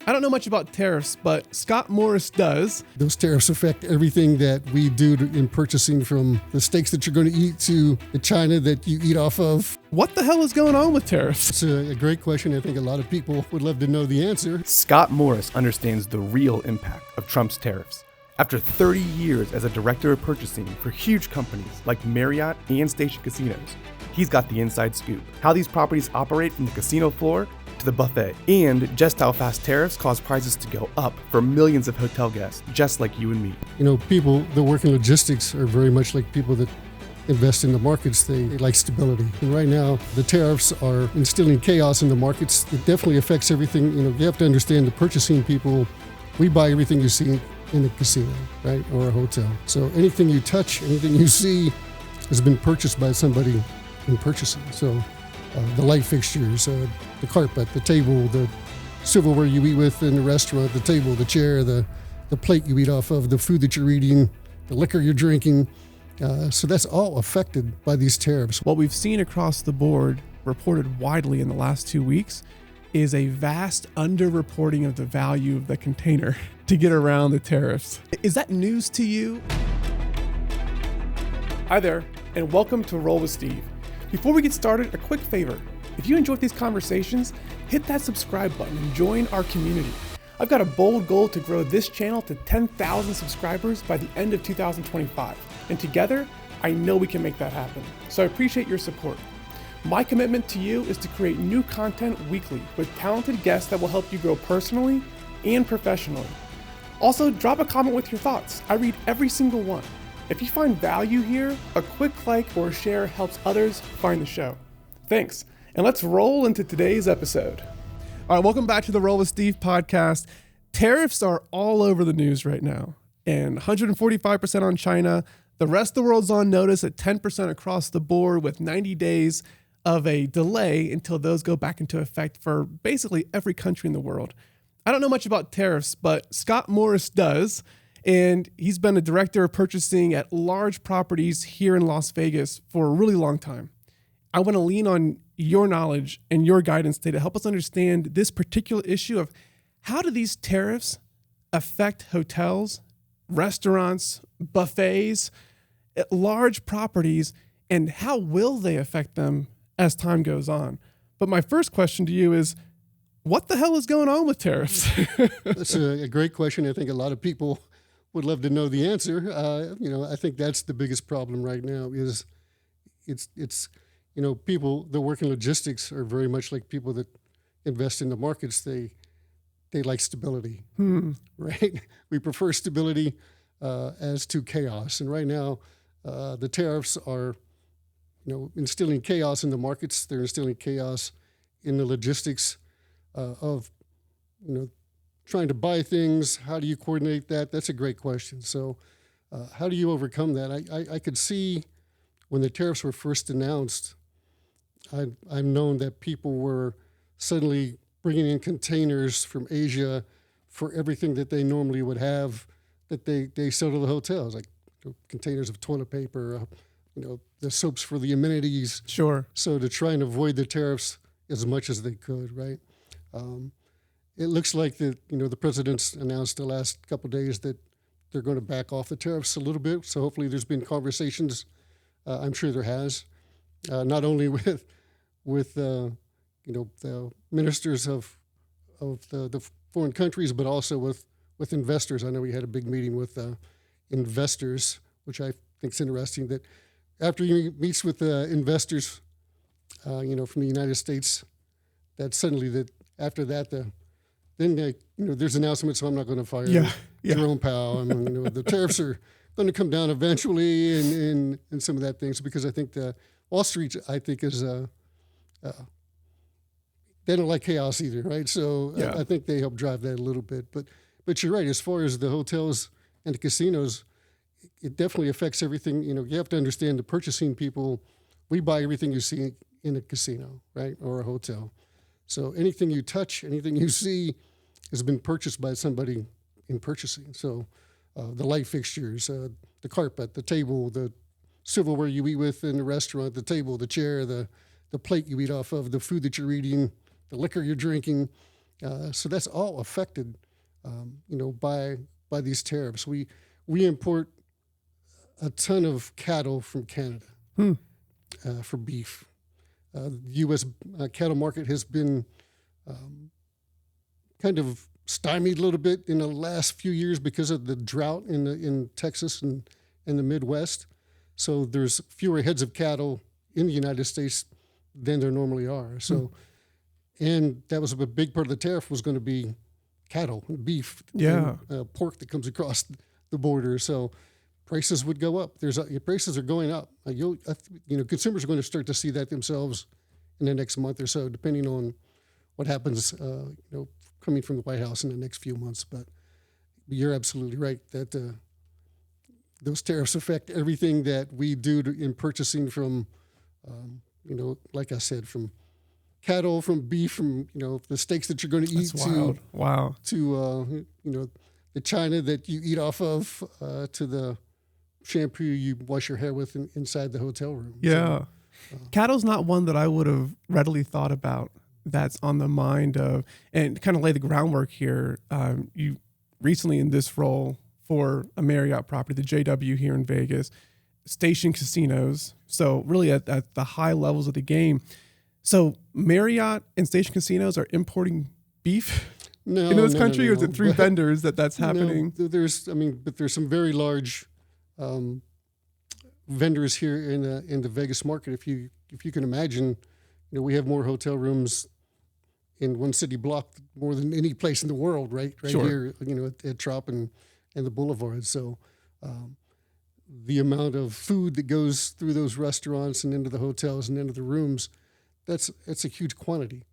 I don't know much about tariffs, but Scott Morris does. Those tariffs affect everything that we do in purchasing, from the steaks that you're going to eat to the China that you eat off of. What the hell is going on with tariffs? It's a great question. I think a lot of people would love to know the answer. Scott Morris understands the real impact of Trump's tariffs. After 30 years as a director of purchasing for huge companies like Marriott and Station Casinos, he's got the inside scoop. How these properties operate from the casino floor to the buffet, and just how fast tariffs cause prices to go up for millions of hotel guests just like you and me. You know, people that work in logistics are very much like people that invest in the markets. They like stability. And right now, the tariffs are instilling chaos in the markets. It definitely affects everything. You know, you have to understand the purchasing people. We buy everything you see in a casino, right, or a hotel. So anything you touch, anything you see has been purchased by somebody in purchasing. So the light fixtures, the carpet, the table, the silverware you eat with in the restaurant, the table, the chair, the plate you eat off of, the food that you're eating, the liquor you're drinking. So that's all affected by these tariffs. What we've seen across the board, reported widely in the last 2 weeks, is a vast underreporting of the value of the container to get around the tariffs. Is that news to you? Hi there, and welcome to Roll with Steve. Before we get started, a quick favor. If you enjoyed these conversations, hit that subscribe button and join our community. I've got a bold goal to grow this channel to 10,000 subscribers by the end of 2025. And together, I know we can make that happen. So I appreciate your support. My commitment to you is to create new content weekly with talented guests that will help you grow personally and professionally. Also, drop a comment with your thoughts. I read every single one. If you find value here, a quick like or share helps others find the show. Thanks, and let's roll into today's episode. All right, welcome back to the Roll with Steve podcast. Tariffs are all over the news right now, and 145% on China. The rest of the world's on notice at 10% across the board, with 90 days of a delay until those go back into effect for basically every country in the world. I don't know much about tariffs, but Scott Morris does. And he's been a director of purchasing at large properties here in Las Vegas for a really long time. I want to lean on your knowledge and your guidance today to help us understand this particular issue of how do these tariffs affect hotels, restaurants, buffets, large properties, and how will they affect them as time goes on? But my first question to you is, what the hell is going on with tariffs? That's a great question. I think a lot of people would love to know the answer. I think that's the biggest problem right now is it's people that work in logistics are very much like people that invest in the markets. They like stability, right? We prefer stability as to chaos. And right now, the tariffs are, instilling chaos in the markets. They're instilling chaos in the logistics of, trying to buy thing. How do you coordinate that? That's a great question. So how do you overcome that? I could see when the tariffs were first announced, I've known that people were suddenly bringing in containers from Asia for everything that they normally would have that they sell to the hotels, like containers of toilet paper, the soaps for the amenities. Sure. So to try and avoid the tariffs as much as they could, right? It looks like the president's announced the last couple of days that they're going to back off the tariffs a little bit. So hopefully there's been conversations. I'm sure there has, not only with the ministers of the foreign countries, but also with investors. I know we had a big meeting with investors, which I think is interesting. That after he meets with investors, from the United States, that suddenly that after that then there's announcements. So I'm not going to fire Jerome Powell. I mean, the tariffs are going to come down eventually, and some of that things, because I think the Wall Street, I think, is they don't like chaos either, right? So I think they help drive that a little bit. But you're right. As far as the hotels and the casinos, it definitely affects everything. You have to understand the purchasing people. We buy everything you see in a casino, right, or a hotel. So anything you touch, anything you see has been purchased by somebody in purchasing. So the light fixtures, the carpet, the table, the silverware you eat with in the restaurant, the table, the chair, the plate you eat off of, the food that you're eating, the liquor you're drinking. So that's all affected, by these tariffs. We import a ton of cattle from Canada for beef. The U.S. Cattle market has been kind of stymied a little bit in the last few years because of the drought in Texas and the Midwest. So there's fewer heads of cattle in the United States than there normally are. So, and that was a big part of the tariff was going to be cattle, beef, and, pork that comes across the border. So prices would go up. Prices are going up. Consumers are going to start to see that themselves in the next month or so, depending on what happens, coming from the White House in the next few months. But you're absolutely right that those tariffs affect everything that we do in purchasing from, like I said, from cattle, from beef, from the steaks that you're going to eat. That's wild. Wow. To the china that you eat off of, to the shampoo you wash your hair with inside the hotel room. Yeah. Cattle's not one that I would have readily thought about. That's on the mind of, and kind of lay the groundwork here. You recently in this role for a Marriott property, the JW here in Vegas, Station Casinos. So really at the high levels of the game. So Marriott and Station Casinos are importing beef into this country, or is it through vendors that's happening? No, there's some very large vendors here in the Vegas market. If you can imagine, we have more hotel rooms in one city block more than any place in the world, right Sure. Here, at Trop and the Boulevard. So the amount of food that goes through those restaurants and into the hotels and into the rooms, that's a huge quantity.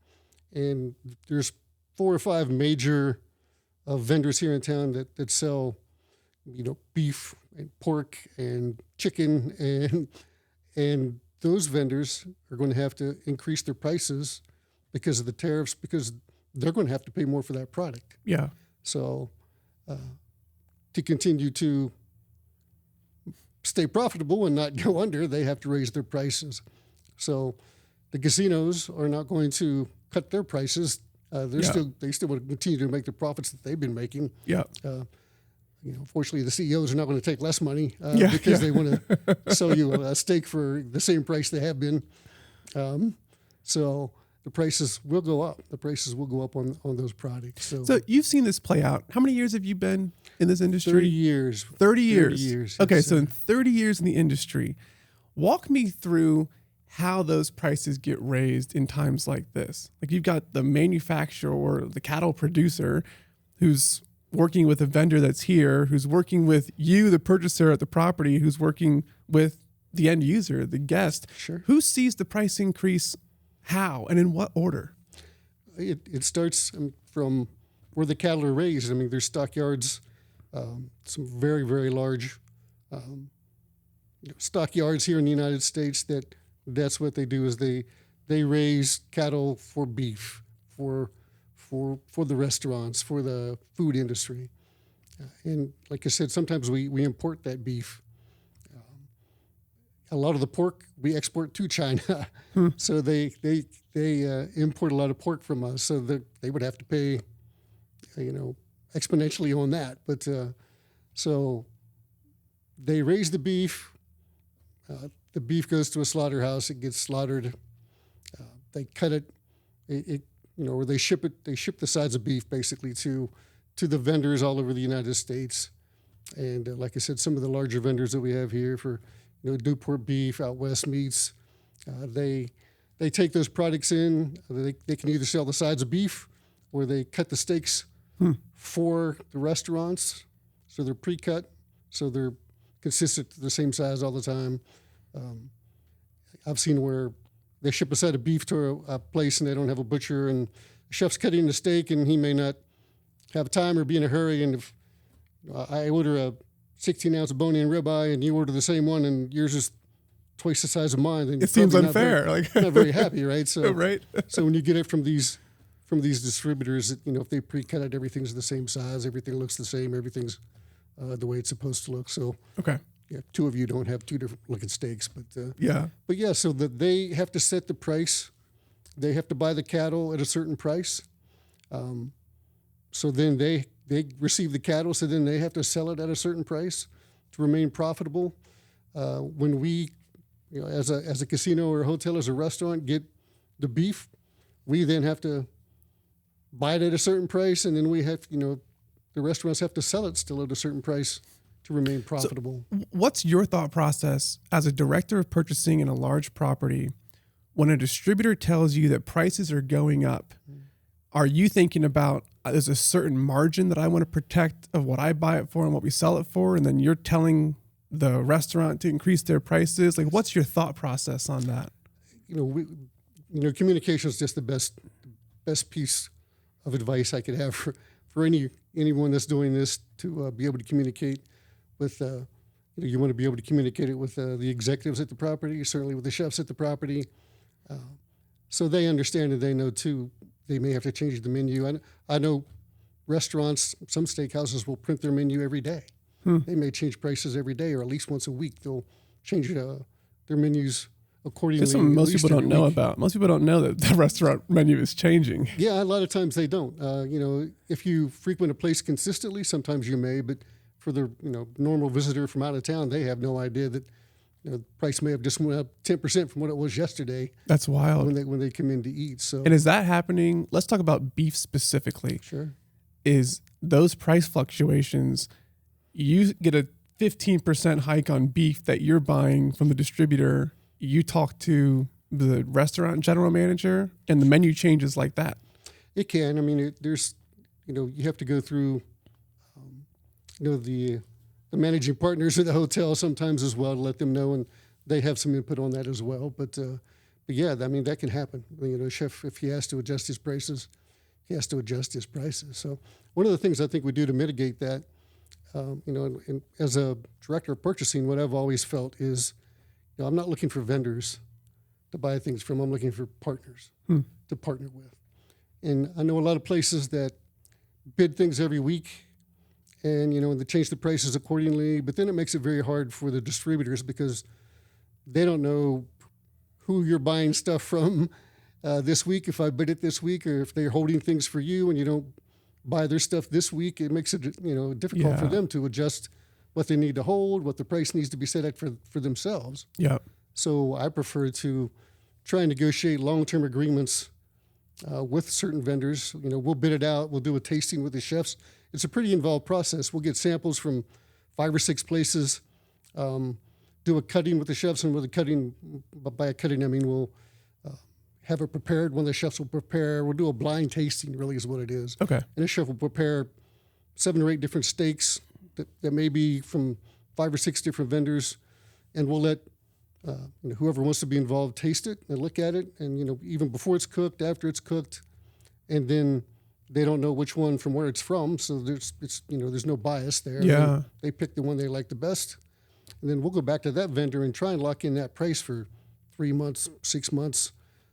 And there's 4 or 5 major vendors here in town that sell, beef and pork and chicken, and those vendors are going to have to increase their prices because of the tariffs, because they're going to have to pay more for that product. Yeah. So to continue to stay profitable and not go under, they have to raise their prices. So the casinos are not going to cut their prices. They still want to continue to make the profits that they've been making. Yeah. Fortunately, the CEOs are not going to take less money because they want to sell you a steak for the same price they have been. So the prices will go up. The prices will go up on those products. So you've seen this play out. How many years have you been in this industry? 30 years. 30 years. 30 years. Okay, so in 30 years in the industry, walk me through how those prices get raised in times like this. Like you've got the manufacturer or the cattle producer who's working with a vendor that's here, who's working with you, the purchaser at the property, who's working with the end user, the guest. Sure. Who sees the price increase how and in what order? It starts from where the cattle are raised. There's stockyards, some very, very large stockyards here in the United States that's what they do is they raise cattle for beef, for the restaurants, for the food industry. And like I said, sometimes we import that beef. A lot of the pork we export to China. So they import a lot of pork from us. So they would have to pay, exponentially on that. But so they raise the beef. The beef goes to a slaughterhouse. It gets slaughtered. They cut it. Or they ship it. They ship the sides of beef basically to the vendors all over the United States. And like I said, some of the larger vendors that we have here for Newport Beef, Out West Meats, they take those products in. They can either sell the sides of beef or they cut the steaks for the restaurants. So they're pre-cut, so they're consistent, the same size all the time. I've seen where they ship a side of beef to a place and they don't have a butcher, and the chef's cutting the steak and he may not have time or be in a hurry. And if I order a 16-ounce bone-in ribeye and you order the same one and yours is twice the size of mine, then it seems unfair. Not very happy, right? So right. So when you get it from these distributors, if they pre-cut it, everything's the same size, everything looks the same, everything's the way it's supposed to look. So okay. Yeah, 2 of you don't have 2 different looking steaks, but so that they have to set the price. They have to buy the cattle at a certain price. So then they receive the cattle, so then they have to sell it at a certain price to remain profitable. When we, as a casino or a hotel, as a restaurant, get the beef, we then have to buy it at a certain price, and then we have, the restaurants have to sell it still at a certain price to remain profitable. So what's your thought process as a director of purchasing in a large property when a distributor tells you that prices are going up? Are you thinking about there's a certain margin that I want to protect of what I buy it for and what we sell it for, and then you're telling the restaurant to increase their prices? Like, what's your thought process on that? Communication is just the best piece of advice I could have for anyone that's doing this, to be able to communicate with. You want to be able to communicate it with the executives at the property, certainly with the chefs at the property, so they understand and they know too. They may have to change the menu. I know restaurants, some steakhouses will print their menu every day. They may change prices every day, or at least once a week. They'll change their menus accordingly. That's something most people don't know about. Most people don't know that the restaurant menu is changing. Yeah, a lot of times they don't. If you frequent a place consistently, sometimes you may, but for the normal visitor from out of town, they have no idea that the price may have just went up 10% from what it was yesterday. That's wild. When they come in to eat. So, and is that happening? Let's talk about beef specifically. Sure. Is those price fluctuations, you get a 15% hike on beef that you're buying from the distributor, you talk to the restaurant general manager, and the menu changes like that? It can. I mean, there's, you have to go through, the managing partners at the hotel sometimes as well to let them know, and they have some input on that as well. But yeah, I mean, that can happen. A chef, if he has to adjust his prices, he has to adjust his prices. So one of the things I think we do to mitigate that, and as a director of purchasing, what I've always felt is, I'm not looking for vendors to buy things from. I'm looking for partners to partner with. And I know a lot of places that bid things every week, and they change the prices accordingly. But then it makes it very hard for the distributors because they don't know who you're buying stuff from this week. If I bid it this week, or if they're holding things for you and you don't buy their stuff this week, it makes it difficult for them to adjust what they need to hold, what the price needs to be set at for themselves. Yeah. So I prefer to try and negotiate long-term agreements with certain vendors. We'll bid it out. We'll do a tasting with the chefs. It's a pretty involved process. We'll get samples from 5 or 6 places, do a cutting with the chefs, and with a cutting, by a cutting I mean we'll have it prepared. One of the chefs will prepare. We'll do a blind tasting, really is what it is. Okay. And a chef will prepare 7 or 8 different steaks that may be from 5 or 6 different vendors, and we'll let whoever wants to be involved taste it and look at it, and even before it's cooked, after it's cooked, and then they don't know which one from where it's from, so there's no bias there. Yeah. They pick the one they like the best, and then we'll go back to that vendor and try and lock in that price for 3 months, 6 months,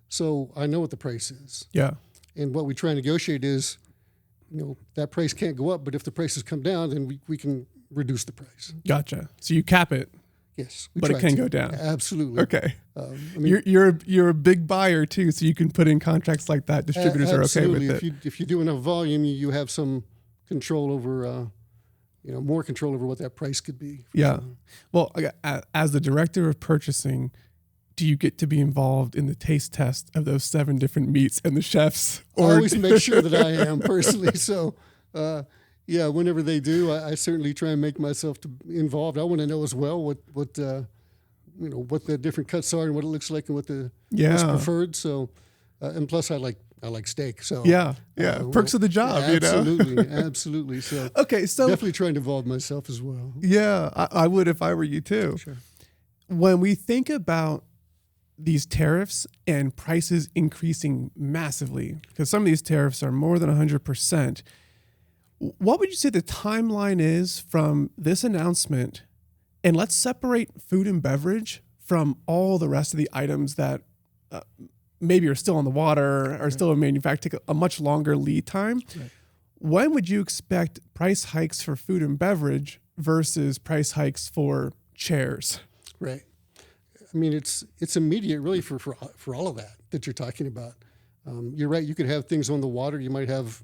so I know what the price is. Yeah. And what we try and negotiate is, that price can't go up, but if the prices come down, then we can reduce the price. Gotcha. So you cap it. Yes, but it can go down. Absolutely. Okay. You're a big buyer too, so you can put in contracts like that. Distributors are okay with it. If you do enough volume, you have some control over, more control over what that price could be. Yeah. Sure. Well, as the director of purchasing, do you get to be involved in the taste test of those 7 different meats and the chefs? I always make sure that I am personally. So, yeah, whenever they do, I certainly try and make myself involved. I want to know as well what the different cuts are and what it looks like and what what's preferred. So, and plus I like steak. So yeah, perks of the job. Absolutely. So okay, so definitely trying to involve myself as well. Yeah, I would if I were you too. Sure. When we think about these tariffs and prices increasing massively, because some of these tariffs are more than 100%. What would you say the timeline is from this announcement? And let's separate food and beverage from all the rest of the items that maybe are still on the water, are still in manufacturing, take a much longer lead time. Right. When would you expect price hikes for food and beverage versus price hikes for chairs? Right. I mean, it's immediate really for all of that you're talking about. You're right. You could have things on the water. You might have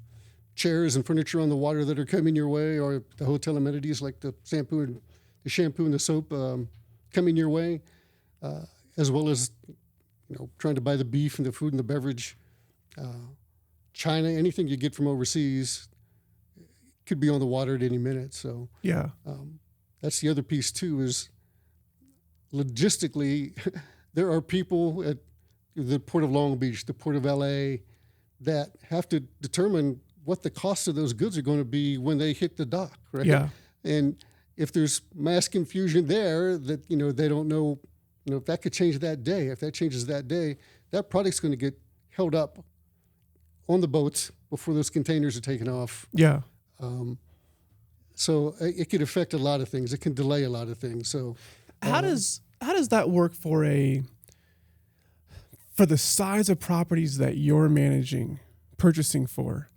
chairs and furniture on the water that are coming your way, or the hotel amenities like the shampoo and the soap coming your way, as well as trying to buy the beef and the food and the beverage. China, anything you get from overseas could be on the water at any minute. So Yeah. That's the other piece too, is logistically, there are people at the Port of Long Beach, the Port of LA, that have to determine what the cost of those goods are going to be when they hit the dock, right? Yeah. And if there's mass confusion there, that they don't know, if that could change that day. If that changes that day, that product's going to get held up on the boats before those containers are taken off. Yeah. So it could affect a lot of things. It can delay a lot of things. So How does that work for the size of properties that you're purchasing for?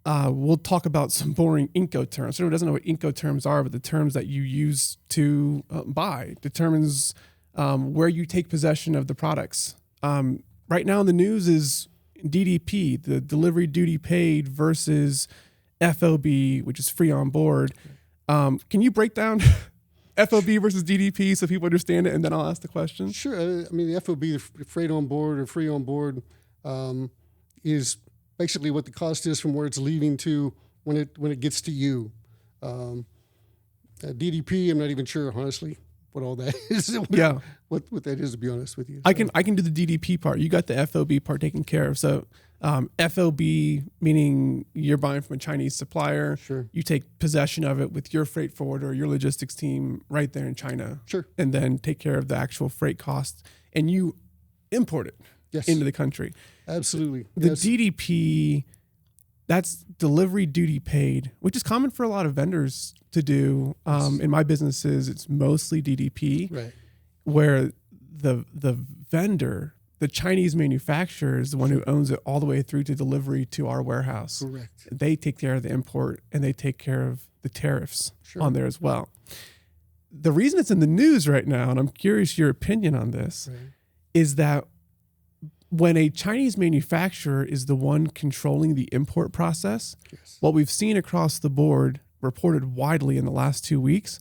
We'll talk about some boring Incoterms. Everyone doesn't know what Incoterms are, but the terms that you use to buy determines where you take possession of the products. Right now in the news is DDP, the delivery duty paid, versus FOB, which is free on board. Can you break down FOB versus DDP so people understand it, and then I'll ask the question? Sure. I mean, the FOB, the freight on board or free on board, is basically what the cost is from where it's leaving to when it gets to you. DDP, I'm not even sure, honestly, what all that is. What that is, to be honest with you. I can do the DDP part. You got the FOB part taken care of. So FOB, meaning you're buying from a Chinese supplier. Sure. You take possession of it with your freight forwarder, your logistics team right there in China. Sure. And then take care of the actual freight costs, and you import it into the country. Absolutely. The DDP, that's delivery duty paid, which is common for a lot of vendors to do. In my businesses, it's mostly DDP, right, where the vendor, the Chinese manufacturer, is the one who owns it all the way through to delivery to our warehouse. Correct. They take care of the import, and they take care of the tariffs on there as well. The reason it's in the news right now, and I'm curious your opinion on this, is that when a Chinese manufacturer is the one controlling the import process, what we've seen across the board, reported widely in the last 2 weeks,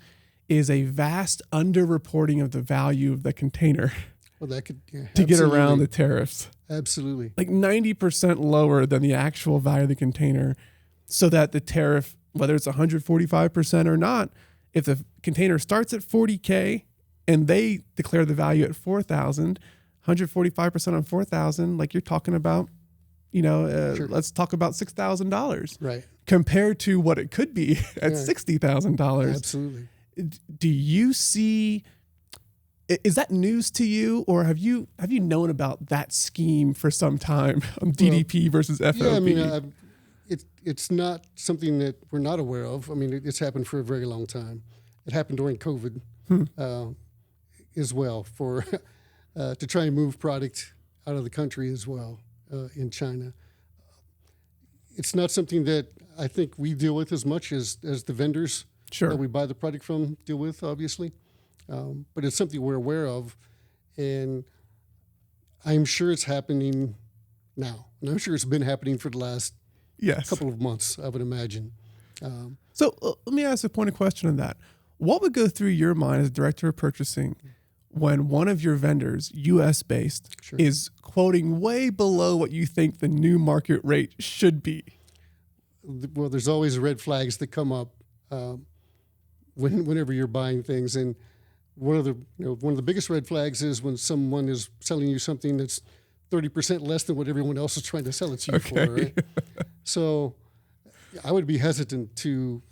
is a vast underreporting of the value of the container. Well, that could to get around the tariffs. Absolutely. Like 90% lower than the actual value of the container, so that the tariff, whether it's 145% or not, if the container starts at $40K and they declare the value at $4,000, 145% on $4,000, like you're talking about, let's talk about $6,000. Right. Compared to what it could be at $60,000. Absolutely. Do you see, is that news to you, or have you known about that scheme for some time on DDP versus FOB? Yeah, I mean, it's not something that we're not aware of. I mean, it's happened for a very long time. It happened during COVID as well, for to try and move product out of the country as well in China. It's not something that I think we deal with as much as the vendors that we buy the product from deal with, obviously. But it's something we're aware of, and I'm sure it's happening now. And I'm sure it's been happening for the last couple of months, I would imagine. So let me ask a point of question on that. What would go through your mind as director of purchasing when one of your vendors, U.S.-based, is quoting way below what you think the new market rate should be? Well, there's always red flags that come up whenever you're buying things, and one of the biggest red flags is when someone is selling you something that's 30% less than what everyone else is trying to sell it to you for. Right? So, I would be hesitant to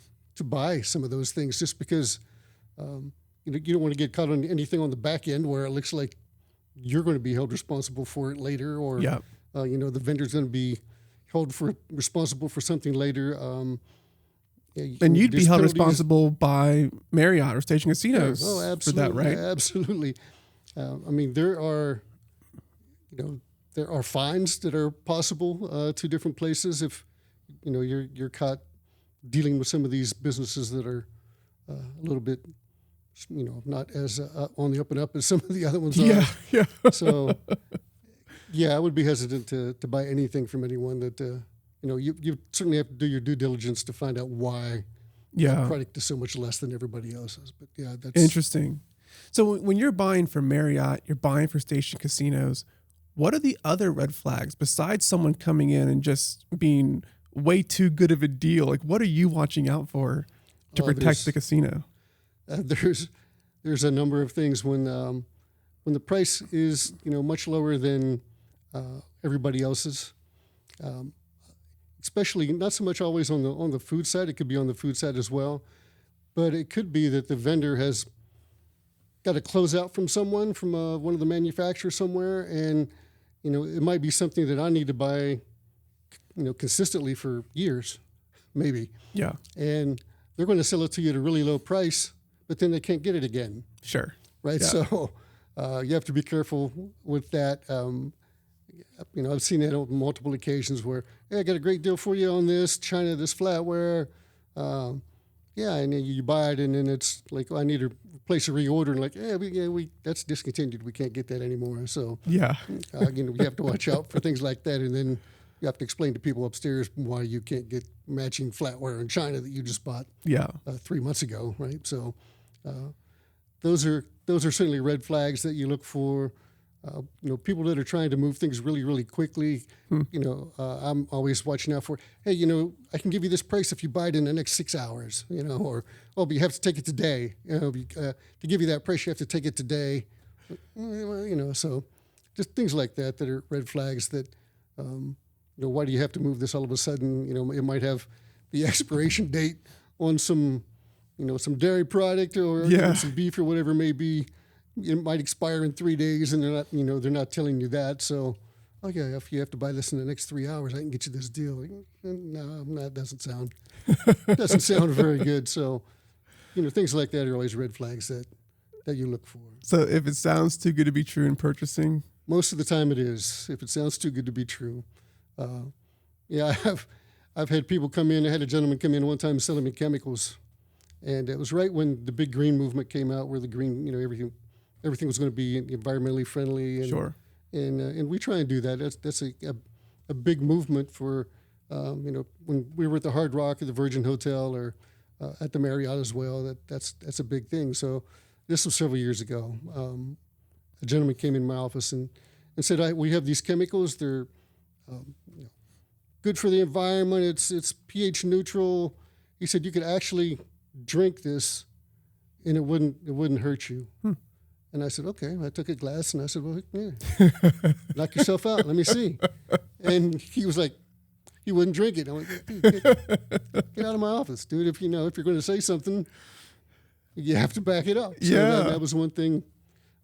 buy some of those things just because you don't want to get caught on anything on the back end where it looks like you're going to be held responsible for it later, or the vendor's going to be held responsible for something later. And you'd be held responsible by Marriott or Station Casinos for that, right? Absolutely. I mean, there are fines that are possible to different places if you're caught dealing with some of these businesses that are a little bit, not as on the up and up as some of the other ones are. Yeah. So Yeah, I would be hesitant to buy anything from anyone that, you certainly have to do your due diligence to find out why that product is so much less than everybody else's. But yeah, that's Interesting. So when you're buying for Marriott, you're buying for station casinos, what are the other red flags besides someone coming in and just being way too good of a deal? Like, what are you watching out for to protect the casino? There's a number of things when the price is much lower than everybody else's. Especially not so much always on the food side. It could be on the food side as well, but it could be that the vendor has got a closeout from someone, from one of the manufacturers somewhere, and it might be something that I need to buy, consistently for years, maybe. Yeah. And they're going to sell it to you at a really low price, but then they can't get it again. Sure. Right. Yeah. So you have to be careful with that. I've seen that on multiple occasions where, hey, I got a great deal for you on this China, this flatware. And then you buy it, and then it's like, I need to place a reorder, and like, we that's discontinued. We can't get that anymore. So you have to watch out for things like that, and then you have to explain to people upstairs why you can't get matching flatware in China that you just bought 3 months ago, right? So those are certainly red flags that you look for. People that are trying to move things really, really quickly. I'm always watching out for, hey, I can give you this price if you buy it in the next 6 hours, or, but you have to take it today. To give you that price, you have to take it today. So just things like that are red flags that, why do you have to move this all of a sudden? It might have the expiration date on some dairy product or some beef or whatever it may be. It might expire in 3 days, and they're not telling you that. So, if you have to buy this in the next 3 hours, I can get you this deal. No, that doesn't sound very good. So, things like that are always red flags that you look for. So if it sounds too good to be true in purchasing, most of the time it is. If it sounds too good to be true, I've had people come in. I had a gentleman come in one time selling me chemicals, and it was right when the big green movement came out, where the green, everything was going to be environmentally friendly. And, sure. And we try and do that. That's a big movement for, when we were at the Hard Rock or the Virgin Hotel or at the Marriott as well, that's a big thing. So this was several years ago. A gentleman came in my office and said, we have these chemicals. They're good for the environment. It's pH neutral. He said you could actually drink this and it wouldn't hurt you. And I said, okay. I took a glass and I said, well, knock yourself out. Let me see. And he was like, he wouldn't drink it. I'm like, dude, get out of my office, dude. If you're going to say something, you have to back it up. So that was one thing,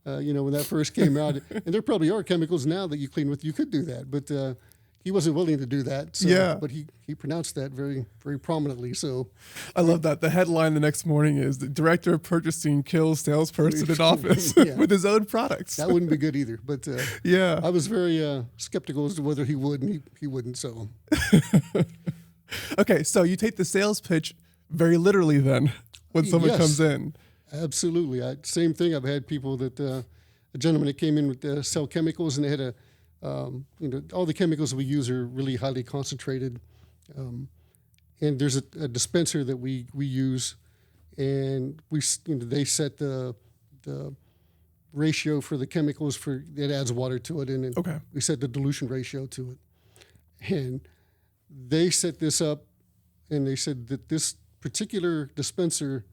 when that first came out. And there probably are chemicals now that you clean with. You could do that, but he wasn't willing to do that. So, but he pronounced that very, very prominently. So I love that. The headline the next morning is the director of purchasing kills salesperson in office with his own products. That wouldn't be good either. But I was very skeptical as to whether he would, and he wouldn't. So okay, so you take the sales pitch very literally then when someone comes in. Absolutely. Same thing. I've had people that a gentleman that came in with sell chemicals, and they had all the chemicals we use are really highly concentrated. And there's a dispenser that we use, and they set the ratio for the chemicals it adds water to it, and we set the dilution ratio to it. And they set this up, and they said that this particular dispenser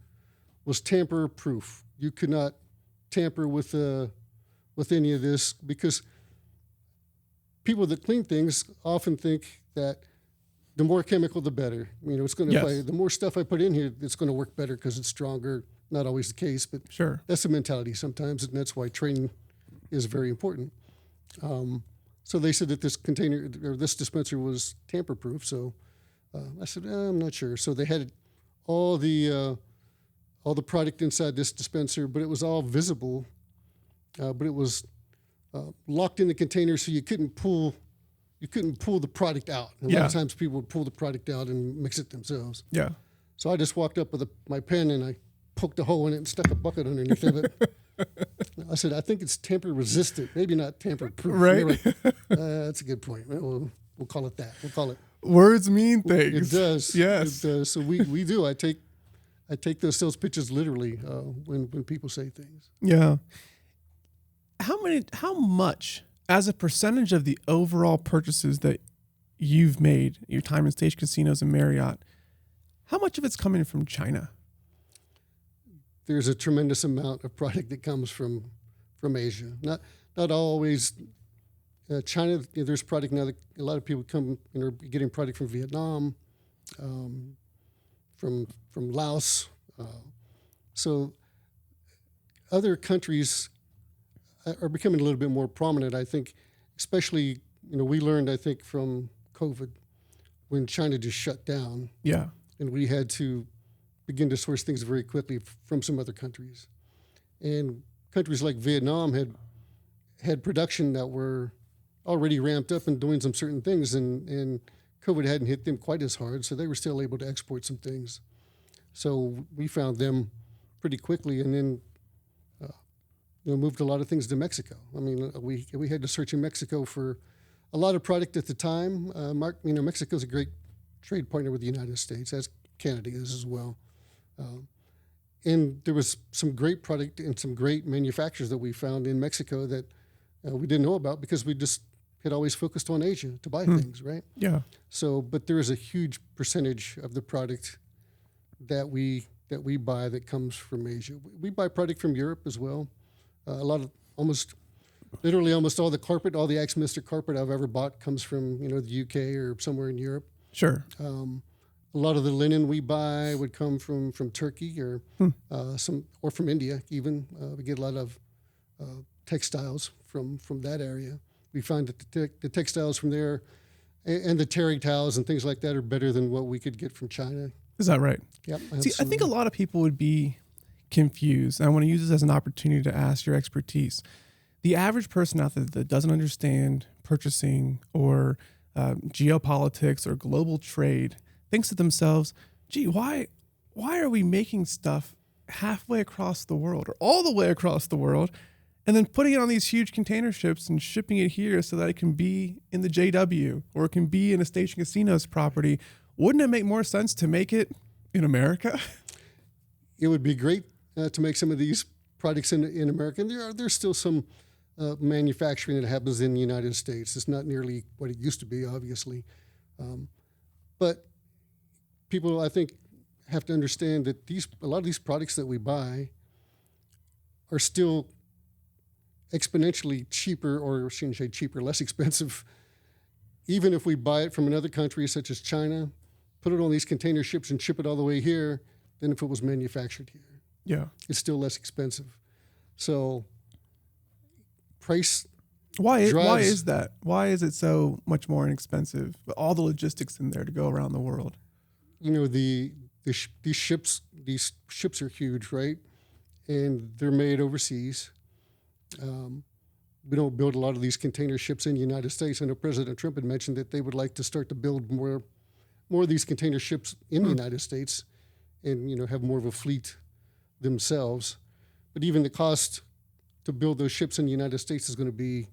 was tamper-proof. You could not tamper with any of this, because people that clean things often think that the more chemical, the better. It's going to. The more stuff I put in here, it's going to work better because it's stronger. Not always the case, but that's the mentality sometimes, and that's why training is very important. So they said that this container or this dispenser was tamper-proof. So I said, I'm not sure. So they had all the product inside this dispenser, but it was all visible. But it was locked in the container, so you couldn't pull the product out. A lot of times people would pull the product out and mix it themselves. Yeah. So I just walked up with my pen and I poked a hole in it and stuck a bucket underneath of it. I said, I think it's tamper resistant, maybe not tamper proof. Right. Like, that's a good point. We'll call it that. We'll call it. Words mean things. It does. Yes. It does. So we do. I take those sales pitches literally when people say things. Yeah. How much as a percentage of the overall purchases that you've made, your time in Station Casinos and Marriott, how much of it's coming from China? There's a tremendous amount of product that comes from Asia. Not always China. There's product now that a lot of people come and are getting product from Vietnam, from Laos. So other countries are becoming a little bit more prominent, I think, especially, we learned, I think, from COVID when China just shut down. Yeah. And we had to begin to source things very quickly from some other countries. And countries like Vietnam had production that were already ramped up and doing some certain things, and COVID hadn't hit them quite as hard, so they were still able to export some things. So we found them pretty quickly, and then moved a lot of things to Mexico. I mean, we had to search in Mexico for a lot of product at the time. Mexico's a great trade partner with the United States, as Canada is as well. And there was some great product and some great manufacturers that we found in Mexico that we didn't know about because we just had always focused on Asia to buy things, right? Yeah. So, but there is a huge percentage of the product that we buy that comes from Asia. We buy product from Europe as well. Almost all the carpet, all the Axminster carpet I've ever bought comes from the UK or somewhere in Europe. Sure. A lot of the linen we buy would come from Turkey or from India even. We get a lot of textiles from that area. We find that the textiles from there and the terry towels and things like that are better than what we could get from China. Is that right? Yep. See, Absolutely. I think a lot of people would be confused. I want to use this as an opportunity to ask your expertise. The average person out there that doesn't understand purchasing or geopolitics or global trade thinks to themselves, gee, why are we making stuff halfway across the world or all the way across the world and then putting it on these huge container ships and shipping it here so that it can be in the JW or it can be in a Station Casinos property? Wouldn't it make more sense to make it in America? It would be great to make some of these products in America. And there's still some manufacturing that happens in the United States. It's not nearly what it used to be, obviously. But people, I think, have to understand that a lot of these products that we buy are still exponentially cheaper, or I shouldn't say cheaper, less expensive, even if we buy it from another country such as China, put it on these container ships and ship it all the way here, than if it was manufactured here. Yeah. It's still less expensive. So price Why drives, is that? Why is it so much more inexpensive? All the logistics in there to go around the world. These ships are huge, right? And they're made overseas. We don't build a lot of these container ships in the United States. I know President Trump had mentioned that they would like to start to build more of these container ships in the United States, and have more of a fleet themselves. But even the cost to build those ships in the United States is going to be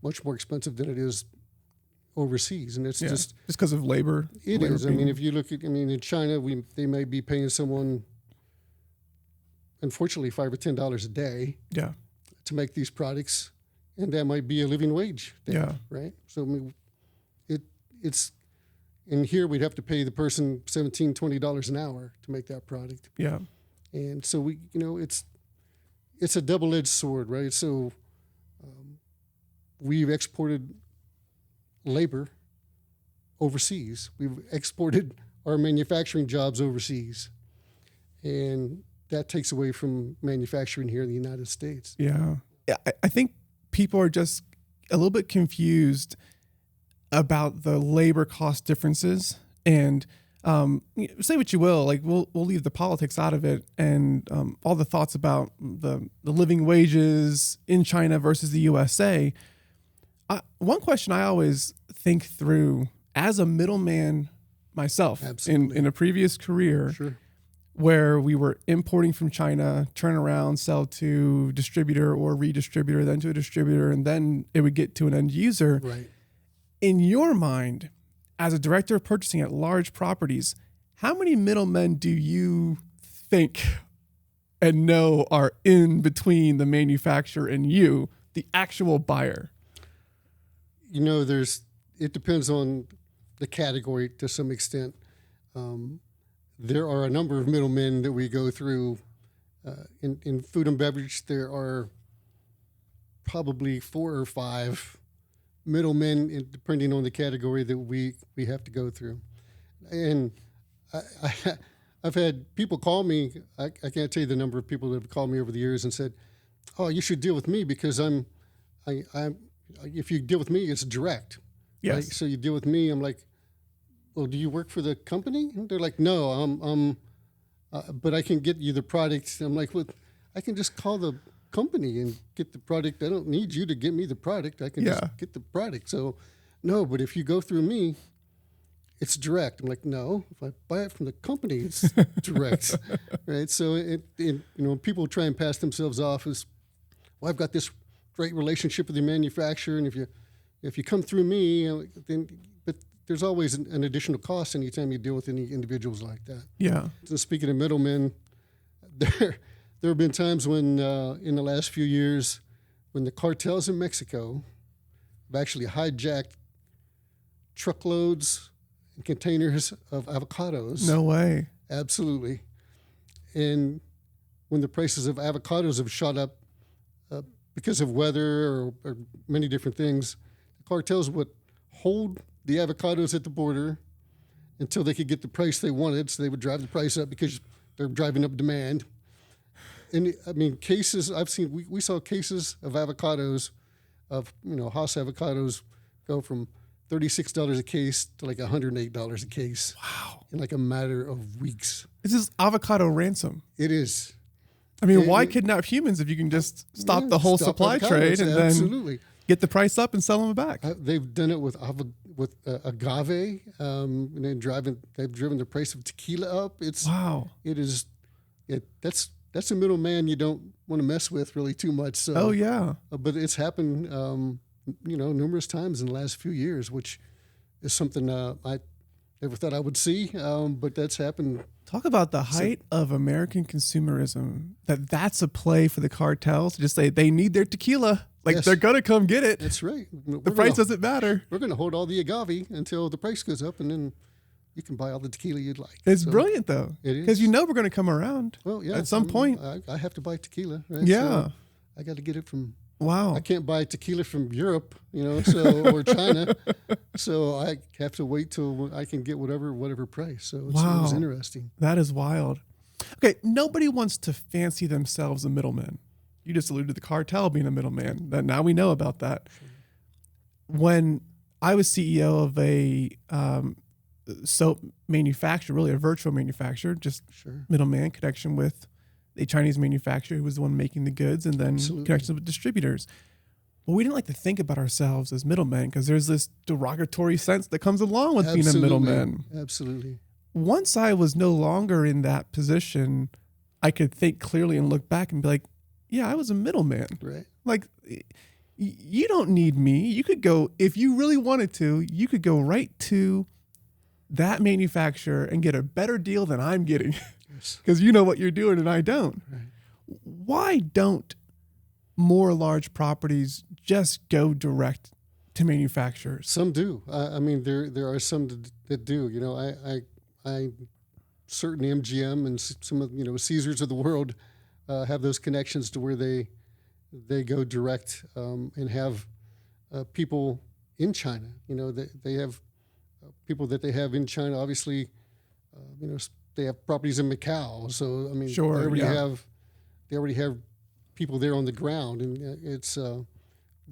much more expensive than it is overseas, and it's just because of labor. It is. I mean, if you look at, in China, they may be paying someone, unfortunately, $5 or $10 a day. Yeah. To make these products, and that might be a living wage there, yeah. Right? So it's in here we'd have to pay the person $17, $20 an hour to make that product. Yeah. And so it's a double-edged sword, right? So we've exported labor overseas. We've exported our manufacturing jobs overseas, and that takes away from manufacturing here in the United States. Yeah. I think people are just a little bit confused about the labor cost differences. And say what you will, like we'll leave the politics out of it and all the thoughts about the living wages in China versus the USA. One question I always think through as a middleman myself in a previous career. Sure. where we were importing from China, turn around, sell to distributor or redistributor, then to a distributor, and then it would get to an end user. Right. In your mind, as a director of purchasing at large properties, how many middlemen do you think and know are in between the manufacturer and you, the actual buyer? You know, it depends on the category to some extent. There are a number of middlemen that we go through. In food and beverage, there are probably 4 or 5 middlemen, depending on the category, that we have to go through. And I've had people call me. I can't tell you the number of people that have called me over the years and said, "Oh, you should deal with me because if you deal with me, it's direct." Yes. Right? So you deal with me. I'm like, "Well, do you work for the company?" And they're like, "No, but I can get you the product." I'm like, "Well, I can just call the company and get the product. I don't need you to get me the product. I can just get the product." So, no, but if you go through me, it's direct. I'm like, "No, if I buy it from the company, it's direct." Right? So people try and pass themselves off as, "Well, I've got this great relationship with the manufacturer, and if you come through me, but there's always an additional cost anytime you deal with any individuals like that." Yeah. So speaking of middlemen, there have been times when in the last few years when the cartels in Mexico have actually hijacked truckloads and containers of avocados. No way. Absolutely. And when the prices of avocados have shot up because of weather or many different things, the cartels would hold the avocados at the border until they could get the price they wanted. So they would drive the price up because they're driving up demand. And I mean, cases I've seen, we saw cases of avocados, of Hass avocados, go from $36 a case to like $108 a case. Wow. In like a matter of weeks. This is avocado ransom. It is. I mean, why kidnap humans if you can just stop the whole supply avocados, trade and absolutely. then get the price up and sell them back? They've done it with agave, and then they've driven the price of tequila up. Wow. That's a middleman you don't want to mess with really too much. So, oh yeah. But it's happened, numerous times in the last few years, which is something I never thought I would see. But that's happened. Talk about the height of American consumerism. That's a play for the cartels to just say they need their tequila. Like, yes, they're gonna come get it. That's right. The price doesn't matter. We're gonna hold all the agave until the price goes up, and then you can buy all the tequila you'd like. It's brilliant though. It is, because we're gonna come around. Well, yeah. At some point, I have to buy tequila. Right? Yeah. So I got to get it from. Wow. I can't buy tequila from Europe, or China, so I have to wait till I can get whatever price. So it's interesting. That is wild. Okay, nobody wants to fancy themselves a middleman. You just alluded to the cartel being a middleman. That now we know about that. Sure. When I was CEO of a soap manufacturer, really a virtual manufacturer, just middleman connection with a Chinese manufacturer who was the one making the goods, and then connections with distributors. But we didn't like to think about ourselves as middlemen because there's this derogatory sense that comes along with being a middleman. Absolutely. Once I was no longer in that position, I could think clearly and look back and be like, yeah, I was a middleman. Right. Like, you don't need me. You could go, if you really wanted to, you could go right to that manufacturer and get a better deal than I'm getting. Because you know what you're doing and I don't. Right. Why don't more large properties just go direct to manufacturers? Some do. I mean, there are some that do. I certain MGM and some of Caesars of the world have those connections to where they go direct and have people in China. They have people that they have in China. Obviously, they have properties in Macau, so I mean, they already have people there on the ground, and it's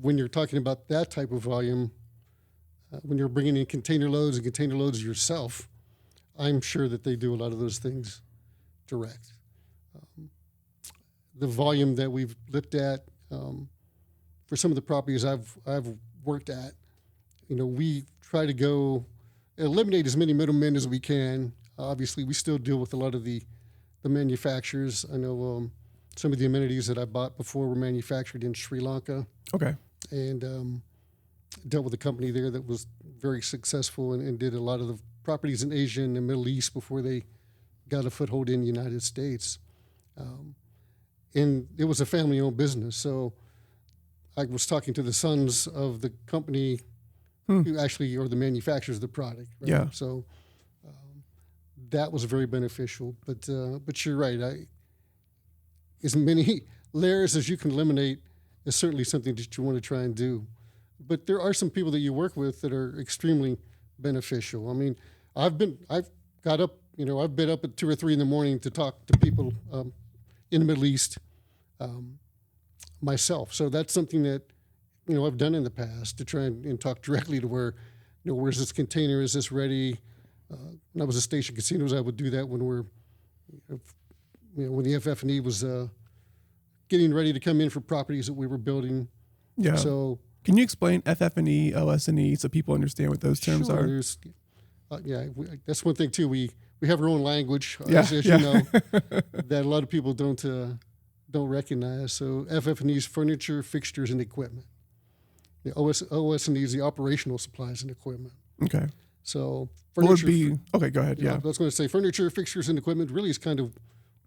when you're talking about that type of volume, when you're bringing in container loads yourself, I'm sure that they do a lot of those things direct. The volume that we've looked at for some of the properties I've worked at, we try to eliminate as many middlemen as we can. Obviously, we still deal with a lot of the the manufacturers. I know some of the amenities that I bought before were manufactured in Sri Lanka. Okay. And dealt with a company there that was very successful and did a lot of the properties in Asia and the Middle East before they got a foothold in the United States. And it was a family-owned business. So I was talking to the sons of the company who actually are the manufacturers of the product. Right? Yeah. So that was very beneficial. But you're right. As many layers as you can eliminate is certainly something that you want to try and do. But there are some people that you work with that are extremely beneficial. I mean, I've been up at 2 or 3 in the morning to talk to people in the Middle East myself. So that's something that, I've done in the past to try and talk directly to where, where's this container? Is this ready? When I was at Station Casinos, I would do that when when the FF&E was getting ready to come in for properties that we were building. Yeah. So can you explain FF&E, OS&E, so people understand what those terms sure, are? That's one thing too. We have our own language, Yeah, as you know, that a lot of people don't recognize. So FF&E is furniture, fixtures, and equipment. The OS&E is the operational supplies and equipment. Okay. So What would furniture. be okay? Go ahead. Yeah. I was going to say furniture, fixtures, and equipment really is kind of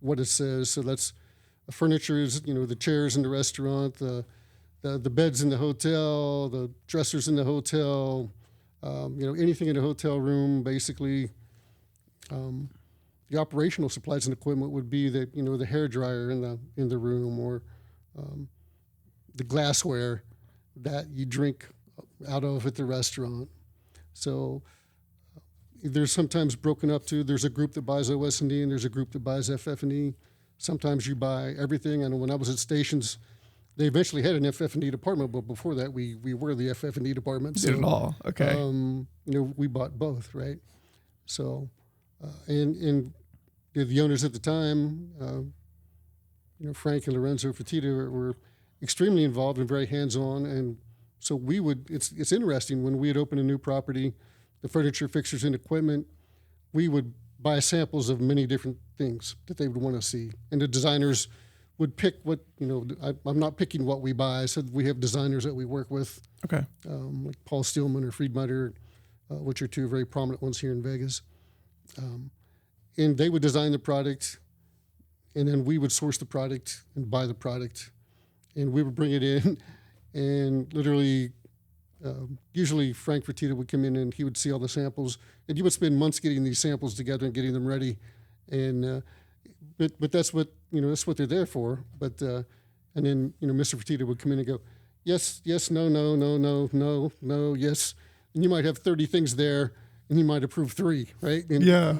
what it says. So that's furniture is the chairs in the restaurant, the beds in the hotel, the dressers in the hotel, anything in the hotel room, basically. The operational supplies and equipment would be the hair dryer in the room, or the glassware that you drink out of at the restaurant. So there's sometimes broken up to, there's a group that buys OS&E and there's a group that buys FF&E. Sometimes you buy everything. I know when I was at Stations, they eventually had an FF&E department, but before that, we were the FF&E department. Did it all. Okay. We bought both, right? So, and the owners at the time, Frank and Lorenzo Fertitta were extremely involved and very hands-on. And so it's interesting, when we had opened a new property, the furniture, fixtures, and equipment, we would buy samples of many different things that they would want to see. And the designers would pick what, I'm not picking what we buy. So we have designers that we work with. Okay. Like Paul Stillman or Friedmeier, which are two very prominent ones here in Vegas. And they would design the product, and then we would source the product and buy the product. And we would bring it in, and literally, usually Frank Fertitta would come in and he would see all the samples, and you would spend months getting these samples together and getting them ready. And but that's what that's what they're there for. But and then Mr. Fertitta would come in and go, yes, no, yes, and you might have 30 things there, and he might approve 3, right? And, yeah.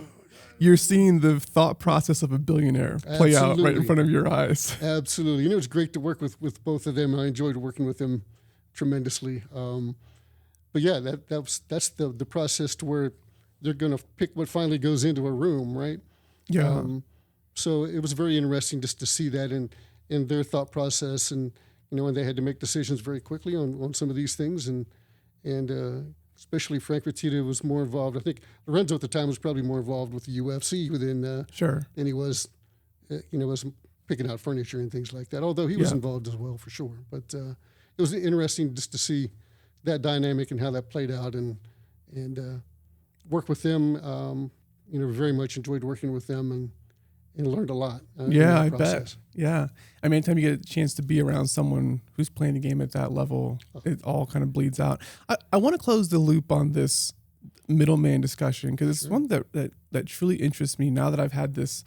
You're seeing the thought process of a billionaire play out right in front of your eyes. Absolutely. It was great to work with both of them. I enjoyed working with them tremendously. But yeah, that's the process to where they're going to pick what finally goes into a room, right? Yeah. So it was very interesting just to see that in their thought process, and and they had to make decisions very quickly on some of these things, and especially Frank Fertitta was more involved. I think Lorenzo at the time was probably more involved with the UFC than he was, was picking out furniture and things like that. Although he was involved as well, for sure. But it was interesting just to see that dynamic and how that played out, and work with them. Very much enjoyed working with them and learned a lot. Yeah, I bet. Yeah. I mean, anytime you get a chance to be around someone who's playing the game at that level, it all kind of bleeds out. I want to close the loop on this middleman discussion, because it's one that truly interests me now that I've had this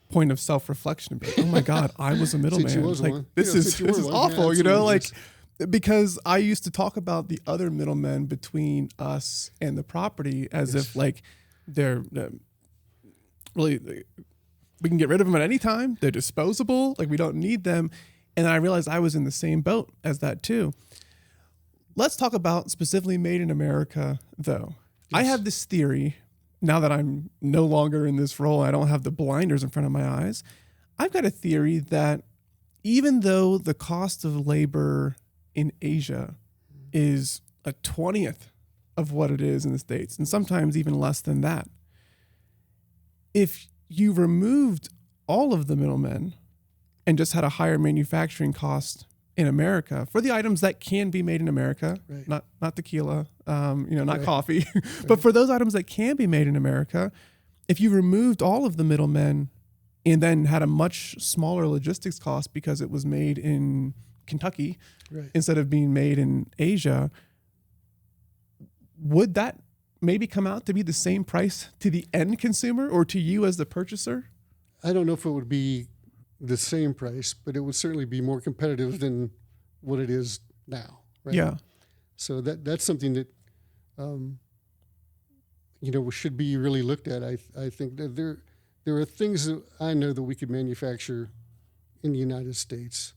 point of self-reflection. Oh my God, I was a middleman. This is awful, because I used to talk about the other middlemen between us and the property as if they're really, we can get rid of them at any time. They're disposable. We don't need them. And I realized I was in the same boat as that too. Let's talk about specifically Made in America, though. Yes. I have this theory, now that I'm no longer in this role, I don't have the blinders in front of my eyes. I've got a theory that even though the cost of labor in Asia is a 20th of what it is in the States, and sometimes even less than that, if you removed all of the middlemen and just had a higher manufacturing cost in America for the items that can be made in America, Right. not tequila, not Right. coffee, but for those items that can be made in America, if you removed all of the middlemen and then had a much smaller logistics cost because it was made in Kentucky Right. instead of being made in Asia, would that maybe come out to be the same price to the end consumer or to you as the purchaser? I don't know if it would be the same price, but it would certainly be more competitive than what it is now. Right? Yeah. So that's something that, should be really looked at. I think that there are things that I know that we could manufacture in the United States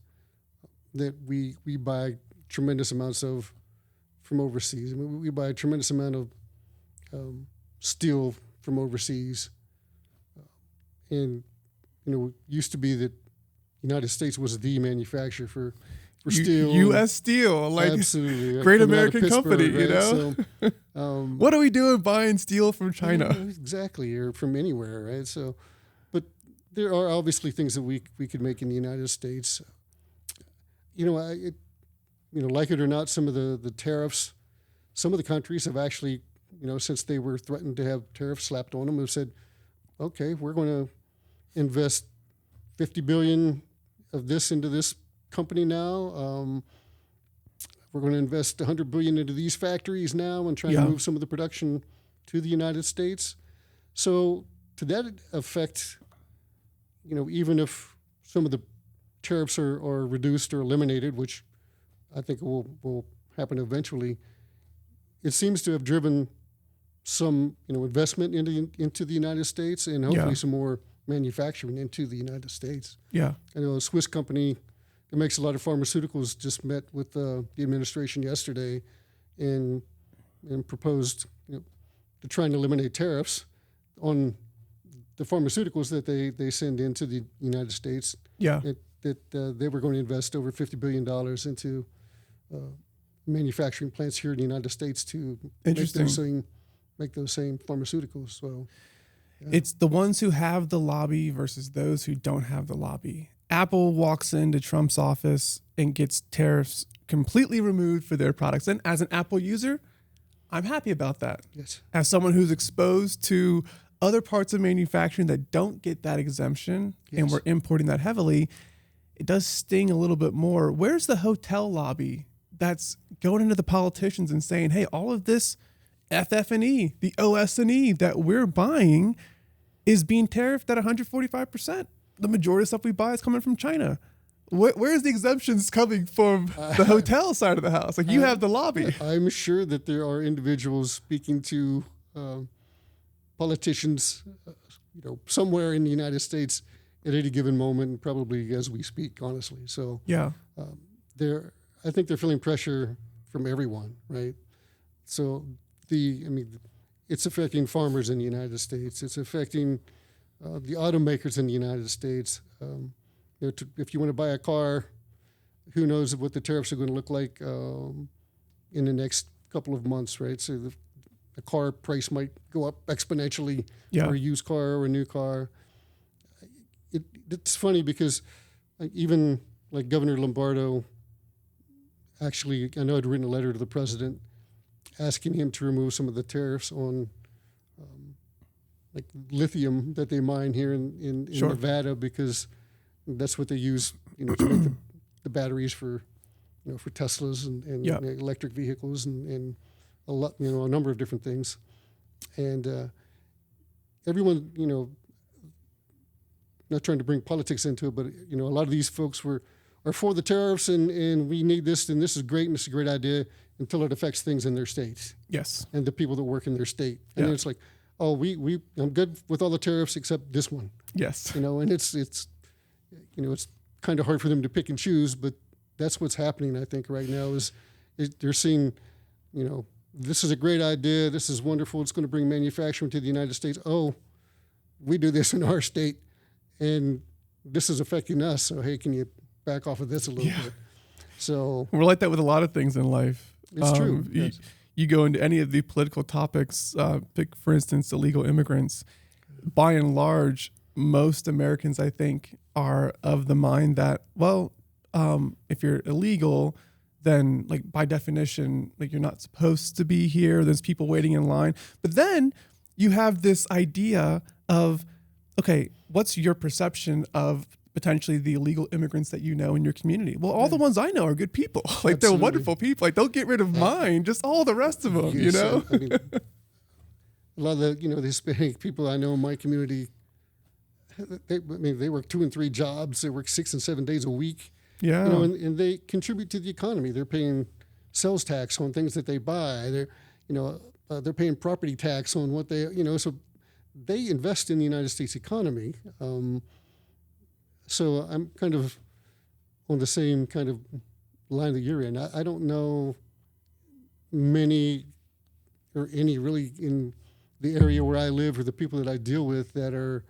that we buy tremendous amounts of from overseas. I mean, we buy a tremendous amount of steel from overseas, and it used to be that the United States was the manufacturer for steel. U.S. Steel, like absolutely, great coming out of American company, Pittsburgh, right? So, what are we doing buying steel from China? Exactly, or from anywhere, right? So, but there are obviously things that we could make in the United States. Like it or not, some of the tariffs, some of the countries have actually, since they were threatened to have tariffs slapped on them, have said, okay, we're going to invest $50 billion of this into this company now. We're going to invest $100 billion into these factories now and try to move some of the production to the United States. So to that effect, even if some of the tariffs are reduced or eliminated, which I think will happen eventually, it seems to have driven some investment into the United States and hopefully some more manufacturing into the United States. Yeah. I know a Swiss company that makes a lot of pharmaceuticals just met with the administration yesterday and proposed to try and eliminate tariffs on the pharmaceuticals that they send into the United States. Yeah. That they were going to invest over $50 billion into manufacturing plants here in the United States to make those same pharmaceuticals. So it's the ones who have the lobby versus those who don't have the lobby. Apple walks into Trump's office and gets tariffs completely removed for their products. And as an Apple user, I'm happy about that. Yes. As someone who's exposed to other parts of manufacturing that don't get that exemption, and we're importing that heavily, it does sting a little bit more. Where's the hotel lobby that's going into the politicians and saying, hey, all of this FF&E, the OS&E that we're buying is being tariffed at 145%. The majority of stuff we buy is coming from China. Where's the exemptions coming from the hotel side of the house? Like, you have the lobby. I'm sure that there are individuals speaking to politicians, somewhere in the United States at any given moment, probably as we speak, honestly. So Yeah. I think they're feeling pressure from everyone, right? So it's affecting farmers in the United States. It's affecting the automakers in the United States. If you want to buy a car, who knows what the tariffs are going to look like in the next couple of months, right? So the car price might go up exponentially for a used car or a new car. It's funny because even like Governor Lombardo, actually, I know I'd written a letter to the president asking him to remove some of the tariffs on like lithium that they mine here in Nevada, because that's what they use, to make the batteries for Teslas and electric vehicles and a lot, a number of different things. And everyone, not trying to bring politics into it, but a lot of these folks are for the tariffs and we need this and this is great and this is a great idea until it affects things in their states. Yes. And the people that work in their state. And then it's like, oh, I'm good with all the tariffs except this one. Yes. And it's kind of hard for them to pick and choose, but that's what's happening, I think, right now is they're seeing, this is a great idea. This is wonderful. It's going to bring manufacturing to the United States. Oh, we do this in our state and this is affecting us. So, hey, can you back off of this a little bit? So we're like that with a lot of things in life. It's true. Yes. You go into any of the political topics, pick, for instance, illegal immigrants. By and large, most Americans, I think, are of the mind that, well, if you're illegal, then like by definition, like you're not supposed to be here. There's people waiting in line. But then you have this idea of, okay, what's your perception of potentially the illegal immigrants that you know in your community? Well, all the ones I know are good people. Like they're wonderful people. Like don't get rid of mine, just all the rest of them, you know? I mean, a lot of the, the Hispanic people I know in my community, they work 2 and 3 jobs. They work 6 and 7 days a week. Yeah. And they contribute to the economy. They're paying sales tax on things that they buy. They're paying property tax on what they, so they invest in the United States economy. So I'm kind of on the same kind of line that you're in. I don't know many or any really in the area where I live or the people that I deal with that are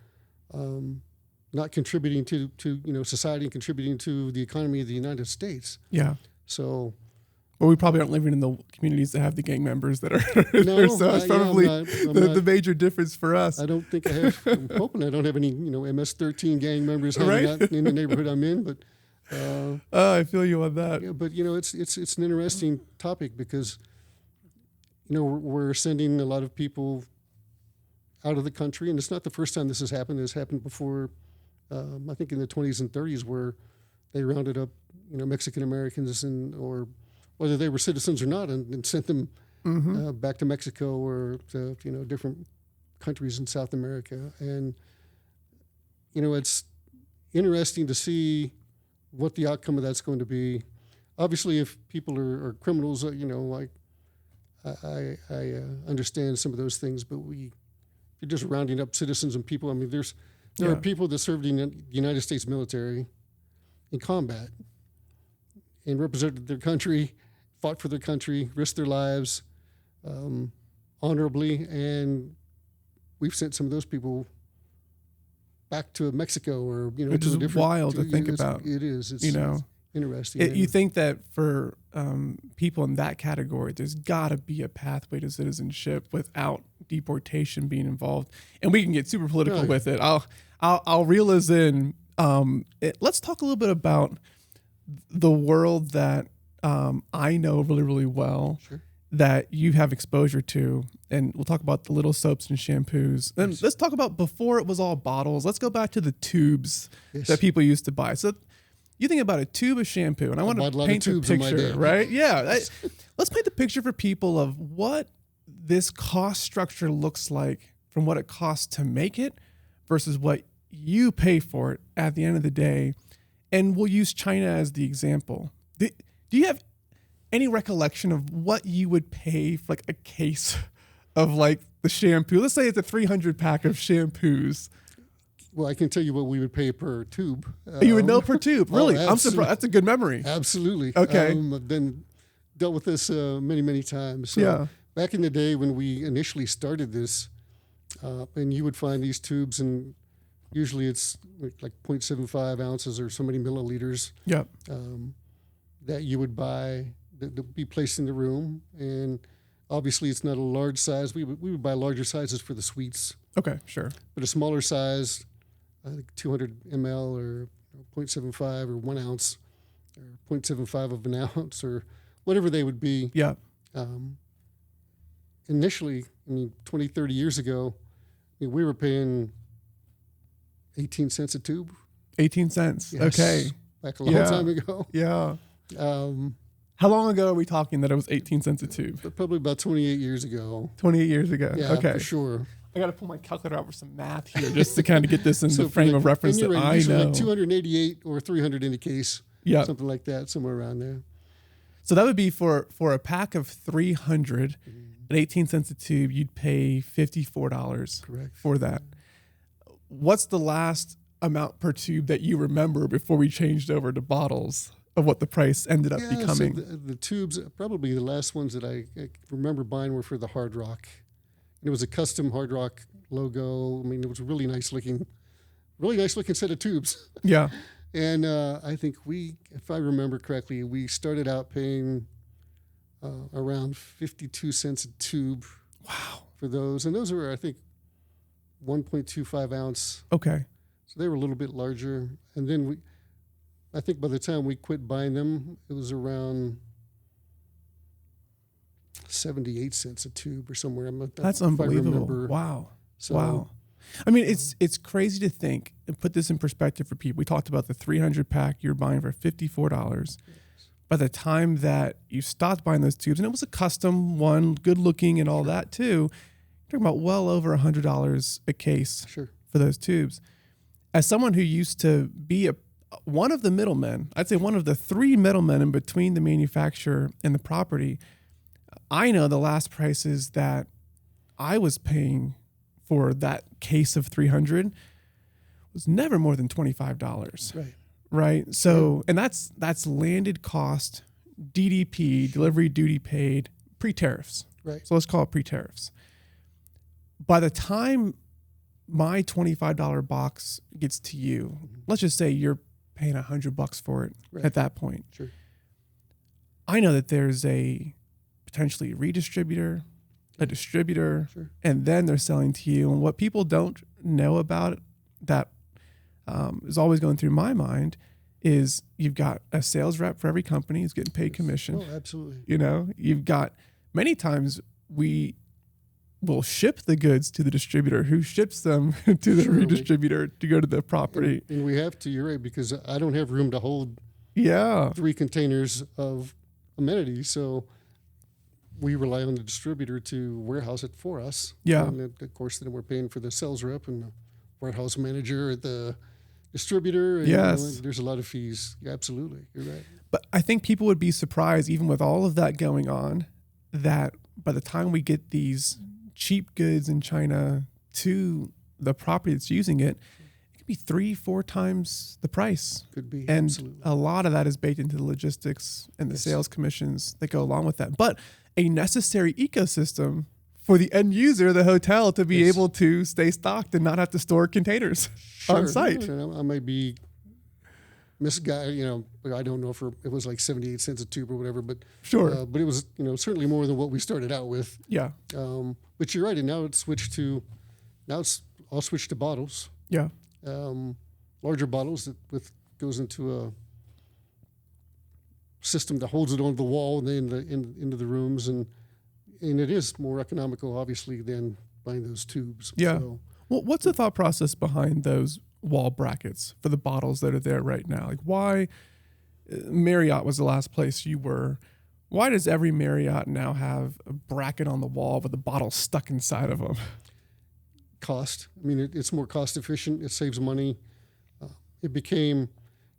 not contributing to society and contributing to the economy of the United States. Yeah. So, well, we probably aren't living in the communities that have the gang members that are there. So that's probably the major difference for us. I don't think I have. I'm hoping I don't have any MS-13 gang members hanging out in the neighborhood I'm in. But I feel you on that. Yeah, but it's an interesting topic because we're sending a lot of people out of the country, and it's not the first time this has happened. It's happened before. I think in the 20s and 30s, where they rounded up, Mexican Americans or whether they were citizens or not, and sent them back to Mexico or to different countries in South America. And it's interesting to see what the outcome of that's going to be. Obviously, if people are criminals, like I understand some of those things, but if you're just rounding up citizens and people, I mean, there are people that served in the United States military in combat and represented their country, fought for their country, risked their lives honorably, and we've sent some of those people back to Mexico or which is wild to think about. It is. It's interesting. You think that for people in that category, there's got to be a pathway to citizenship without deportation being involved, and we can get super political with it. I'll reel us in. Let's talk a little bit about the world that I know really, really well, that you have exposure to, and we'll talk about the little soaps and shampoos. Then let's talk about before it was all bottles. Let's go back to the tubes that people used to buy. So you think about a tube of shampoo, and I want to paint a picture, right? Yeah. Let's paint the picture for people of what this cost structure looks like from what it costs to make it versus what you pay for it at the end of the day. And we'll use China as the example. Do you have any recollection of what you would pay for like a case of like the shampoo? Let's say it's a 300 pack of shampoos. Well, I can tell you what we would pay per tube. You would know per tube? Really? I'm surprised. That's a good memory. Absolutely. Okay. I've dealt with this many, many times. So back in the day when we initially started this, and you would find these tubes, and usually it's like 0.75 ounces or so many milliliters that you would buy that would be placed in the room. And obviously it's not a large size. We would buy larger sizes for the sweets. Okay, sure. But a smaller size, I think 200 ml or 0.75 or 1 ounce or 0.75 of an ounce or whatever they would be. Yeah. Initially, 20, 30 years ago, we were paying 18 cents a tube. 18 cents. Yes. Okay. Back a long time ago. Yeah. How long ago are we talking that it was 18 cents a tube? Probably about 28 years ago. 28 years ago. Yeah, okay. For sure. I got to pull my calculator out for some math here just to kind of get this in the frame of reference that I know. Like 288 or 300 in a case. Yeah. Something like that, somewhere around there. So that would be for a pack of 300 at 18 cents a tube, you'd pay $54 for that. What's the last amount per tube that you remember before we changed over to bottles of what the price ended up becoming? So the tubes, probably the last ones that I remember buying were for the Hard Rock. And it was a custom Hard Rock logo. I mean, it was a really nice looking set of tubes. Yeah. And I think if I remember correctly, we started out paying around 52 cents a tube. Wow. For those. And those were, I think, 1.25 ounce. Okay. So they were a little bit larger. And then I think by the time we quit buying them, it was around 78 cents a tube or somewhere. That's if I unbelievable. remember. Wow. So, Wow. I mean, it's crazy to think and put this in perspective for people. We talked about the 300 pack you're buying for $54. By the time that you stopped buying those tubes, and it was a custom one, good looking and all that too, you're talking about well over $100 a case Sure. for those tubes. As someone who used to be one of the middlemen, I'd say one of the three middlemen in between the manufacturer and the property, I know the last prices that I was paying for that case of 300 was never more than $25. Right. Right. So, and that's landed cost, DDP, delivery duty paid, pre-tariffs. Right. So let's call it pre-tariffs. By the time my $25 box gets to you, let's just say you're paying $100 for it Right. at that point. Sure. I know that there's a potentially redistributor, a distributor, Sure. and then they're selling to you. And what people don't know about it that is always going through my mind is you've got a sales rep for every company who's getting paid commission. Oh, absolutely. You know, you've got many times we will ship the goods to the distributor who ships them to the Sure, redistributor to go to the property. And we have to, you're right, because I don't have room to hold Yeah. 3 containers of amenities. So we rely on the distributor to warehouse it for us. Yeah. And then, of course, then we're paying for the sales rep and the warehouse manager at the distributor. And, Yes. there's a lot of fees. Yeah, absolutely. You're right. But I think people would be surprised, even with all of that going on, that by the time we get these cheap goods in China to the property that's using it, it could be 3-4 times the price. Could be. And absolutely. a lot of that is baked into the logistics and the Yes. sales commissions that go along with that. But a necessary ecosystem for the end user, the hotel, to be Yes. able to stay stocked and not have to store containers on site. I might be misguided, but I don't know if it was like 78 cents a tube or whatever, but Sure. but it was, certainly more than what we started out with. Yeah. But you're right, and now it's all switched to bottles, Yeah. larger bottles that goes into a system that holds it on the wall and then into the rooms, and it is more economical, obviously, than buying those tubes. Yeah. So, Well, what's the thought process behind those wall brackets for the bottles that are there right now? Like, why Marriott was the last place you were. Why does every Marriott now have a bracket on the wall with a bottle stuck inside of them? cost. I mean, it's more cost efficient. It saves money. It became,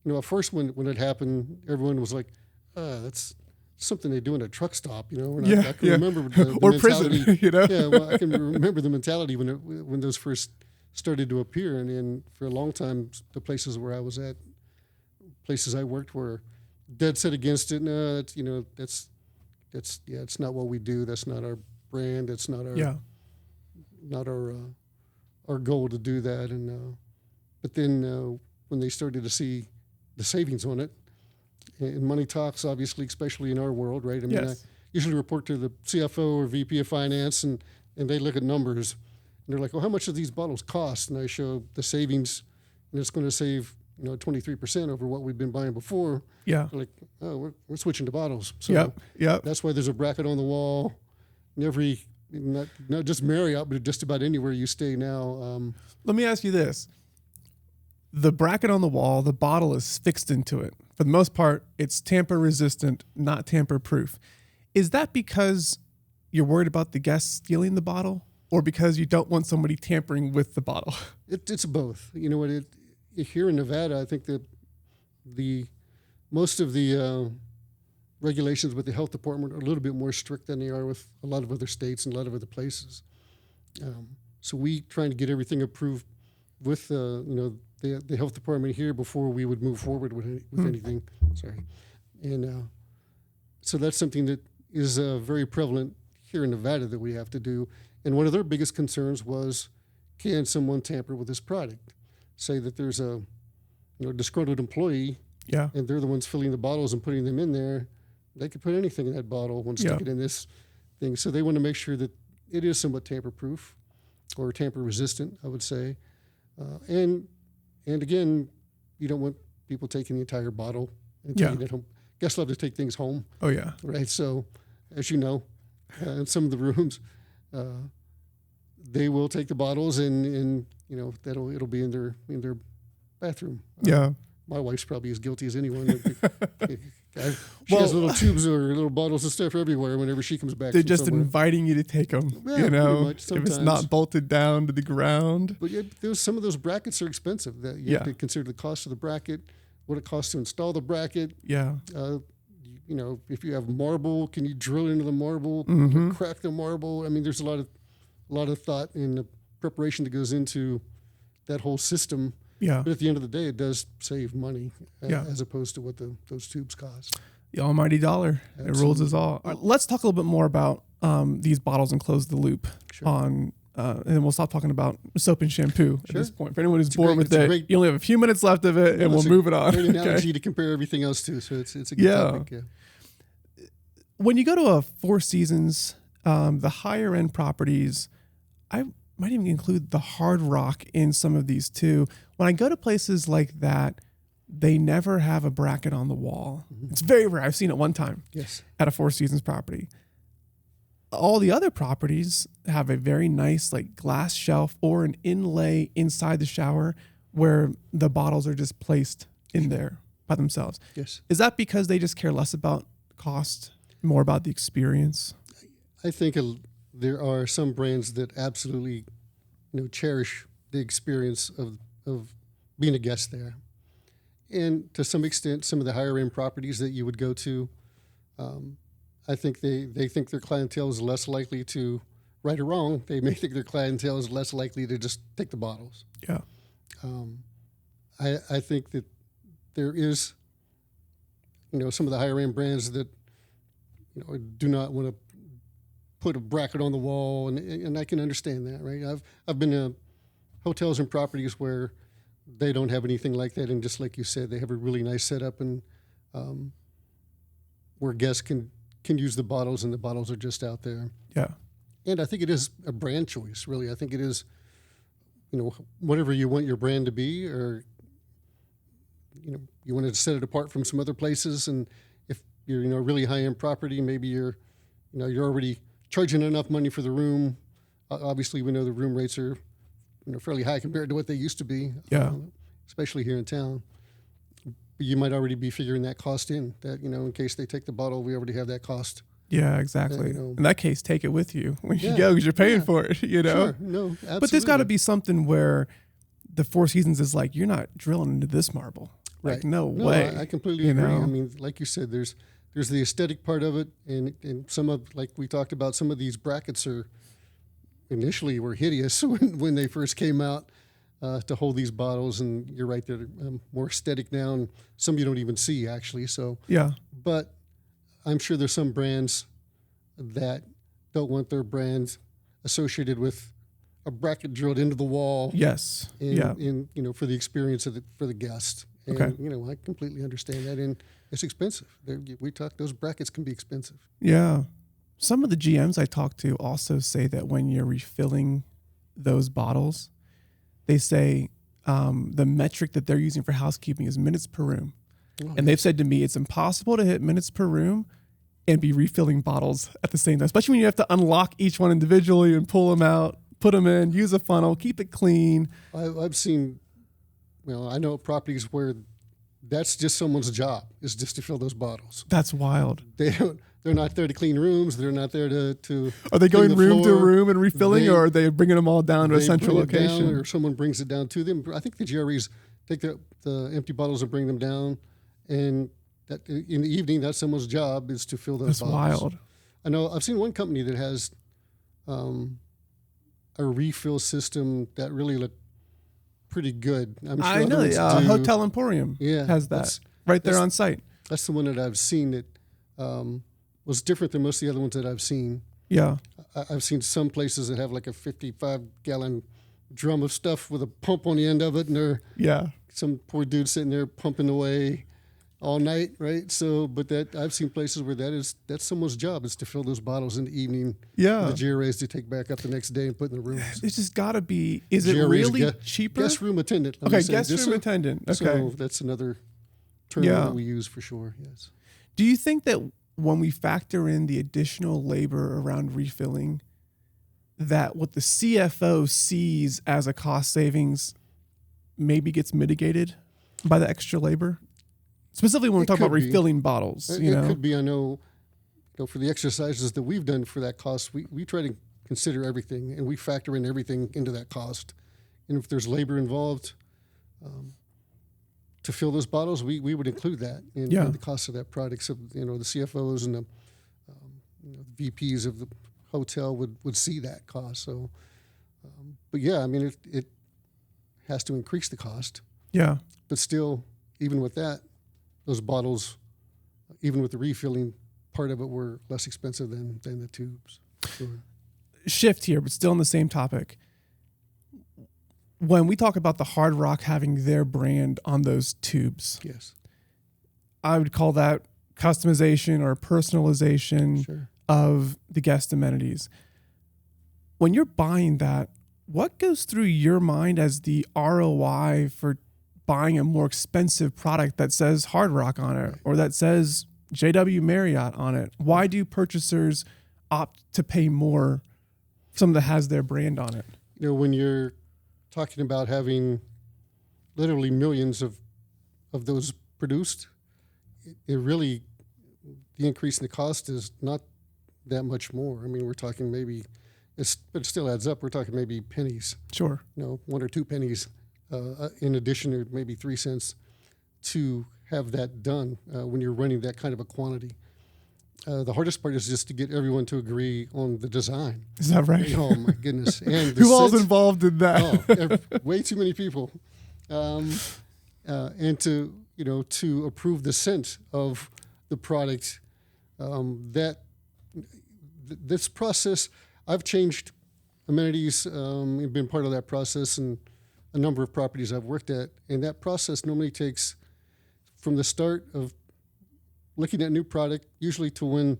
at first when it happened, everyone was like, that's something they do in a truck stop, And I can remember the or mentality. prison, Yeah, well, I can remember the mentality when those first started to appear, and for a long time, the places where I was at, places I worked were dead set against it. No, that's it's not what we do. That's not our brand. That's not our not our goal to do that. And but then when they started to see the savings on it, and money talks, obviously, especially in our world, right? I mean, I usually report to the CFO or VP of finance, and they look at numbers, and they're like, well, how much do these bottles cost? And I show the savings, and it's going to save 23% over what we've been buying before. Yeah. They're like, oh, we're switching to bottles. So that's why there's a bracket on the wall. Not just Marriott, but just about anywhere you stay now. Let me ask you this. The bracket on the wall, the bottle is fixed into it. For the most part, it's tamper resistant, not tamper proof. Is that because you're worried about the guests stealing the bottle, or because you don't want somebody tampering with the bottle? It's both. You know what? Here in Nevada, I think that most of the regulations with the health department are a little bit more strict than they are with a lot of other states and a lot of other places. So we trying to get everything approved with the health department here before we would move forward with anything. Sorry, and so that's something that is very prevalent here in Nevada that we have to do. And one of their biggest concerns was, can someone tamper with this product? Say that there's a disgruntled employee, and they're the ones filling the bottles and putting them in there. They could put anything in that bottle and stick it in this thing. So they want to make sure that it is somewhat tamper-proof or tamper-resistant, I would say. And And again, you don't want people taking the entire bottle and Yeah. taking it home. Guests love to take things home, Oh yeah. right? So, as you know, in some of the rooms, they will take the bottles and it'll be in their bathroom. Yeah. My wife's probably as guilty as anyone. She has little tubes or little bottles of stuff everywhere whenever she comes back. They're from just somewhere. inviting you to take them. Yeah, you know, pretty much, if it's sometimes. not bolted down to the ground. But yeah, some of those brackets are expensive. That you have to consider the cost of the bracket, what it costs to install the bracket. Yeah. If you have marble, can you drill into the marble, crack the marble? I mean, there's a lot of thought in the preparation that goes into that whole system. Yeah. But at the end of the day, it does save money as opposed to what those tubes cost. The almighty dollar. Absolutely. It rules us all. Let's talk a little bit more about these bottles and close the loop on, and then we'll stop talking about soap and shampoo at this point. For anyone who's bored with it, you only have a few minutes left of it, and we'll move it on. Great analogy to compare everything else to, so it's a good topic. Yeah. When you go to a Four Seasons, the higher end properties, I might even include the Hard Rock in some of these too. When I go to places like that, they never have a bracket on the wall. It's very rare. I've seen it one time at a Four Seasons property. All the other properties have a very nice like glass shelf or an inlay inside the shower where the bottles are just placed in there by themselves. Yes. Is that because they just care less about cost, more about the experience? I think there are some brands that absolutely, cherish the experience of being a guest there. And to some extent, some of the higher end properties that you would go to, I think they think their clientele is less likely to, right or wrong, they may think their clientele is less likely to just take the bottles. Yeah. I think that there is, some of the higher end brands that, do not want to put a bracket on the wall, and I can understand that, right? I've been to hotels and properties where they don't have anything like that, and just like you said, they have a really nice setup, and where guests can use the bottles, and the bottles are just out there. Yeah. And I think it is a brand choice, really. I think it is, whatever you want your brand to be, or you want to set it apart from some other places, and if you're a really high end property, maybe you're already charging enough money for the room. Obviously, we know the room rates are fairly high compared to what they used to be. Yeah. Especially here in town. But you might already be figuring that cost in, that in case they take the bottle, we already have that cost. Yeah, exactly. In that case, take it with you when you go because you're paying for it. Sure. No, absolutely. But there's got to be something where the Four Seasons is like, you're not drilling into this marble. Like, no way. I completely agree. I mean, like you said, there's the aesthetic part of it, and some of, like we talked about, some of these brackets initially were hideous when they first came out to hold these bottles, and you're right, they're more aesthetic now, and some you don't even see actually. So yeah, but I'm sure there's some brands that don't want their brands associated with a bracket drilled into the wall. Yes. In for the experience for the guest. And, I completely understand that, and it's expensive. Those brackets can be expensive. Yeah. Some of the GMs I talk to also say that when you're refilling those bottles, they say the metric that they're using for housekeeping is minutes per room. And they've said to me, it's impossible to hit minutes per room and be refilling bottles at the same time, especially when you have to unlock each one individually and pull them out, put them in, use a funnel, keep it clean. I've seen, I know properties where that's just someone's job, is just to fill those bottles. That's wild. They're not there to clean rooms. They're not there to Are they going room to room and refilling, or are they bringing them all down to a central location? Or someone brings it down to them. I think the GREs take the empty bottles and bring them down, and that in the evening, that's someone's job, is to fill those bottles. That's wild. I know I've seen one company that has a refill system that really looked pretty good. I'm sure I know Hotel Emporium has that right there on site. That's the one that I've seen that was different than most of the other ones that I've seen. Yeah. I've seen some places that have like a 55-gallon drum of stuff with a pump on the end of it, and some poor dude sitting there pumping away. all night, right? So, but that I've seen places where that's someone's job is to fill those bottles in the evening. Yeah. For the GRAs to take back up the next day and put in the rooms. It's just got to be. Is it GRAs, really cheaper? Guest room attendant. Okay, guest room attendant. Okay, so that's another term that we use for sure. Yes. Do you think that when we factor in the additional labor around refilling, that what the CFO sees as a cost savings maybe gets mitigated by the extra labor? Specifically when we talk about refilling bottles. It could be. I know, for the exercises that we've done for that cost, we try to consider everything, and we factor in everything into that cost. And if there's labor involved to fill those bottles, we would include that in the cost of that product. So, the CFOs and the VPs of the hotel would see that cost. So, but yeah, I mean, it has to increase the cost. Yeah. But still, even with that, those bottles, even with the refilling part of it, were less expensive than the tubes. Sure. Shift here, but still on the same topic. When we talk about the Hard Rock having their brand on those tubes, yes, I would call that customization or personalization of the guest amenities. When you're buying that, what goes through your mind as the ROI for buying a more expensive product that says Hard Rock on it or that says JW Marriott on it? Why do purchasers opt to pay more for something that has their brand on it? When you're talking about having literally millions of those produced, it really, the increase in the cost is not that much more. I mean, we're talking maybe, but it still adds up. We're talking maybe pennies. Sure. 1 or 2 pennies in addition, or maybe 3 cents to have that done when you're running that kind of a quantity. The hardest part is just to get everyone to agree on the design. Is that right? Oh my goodness! And who all's involved in that? Way too many people, and to approve the scent of the product. This process, I've changed amenities, and been part of that process, and a number of properties I've worked at, and that process normally takes from the start of looking at new product, usually to when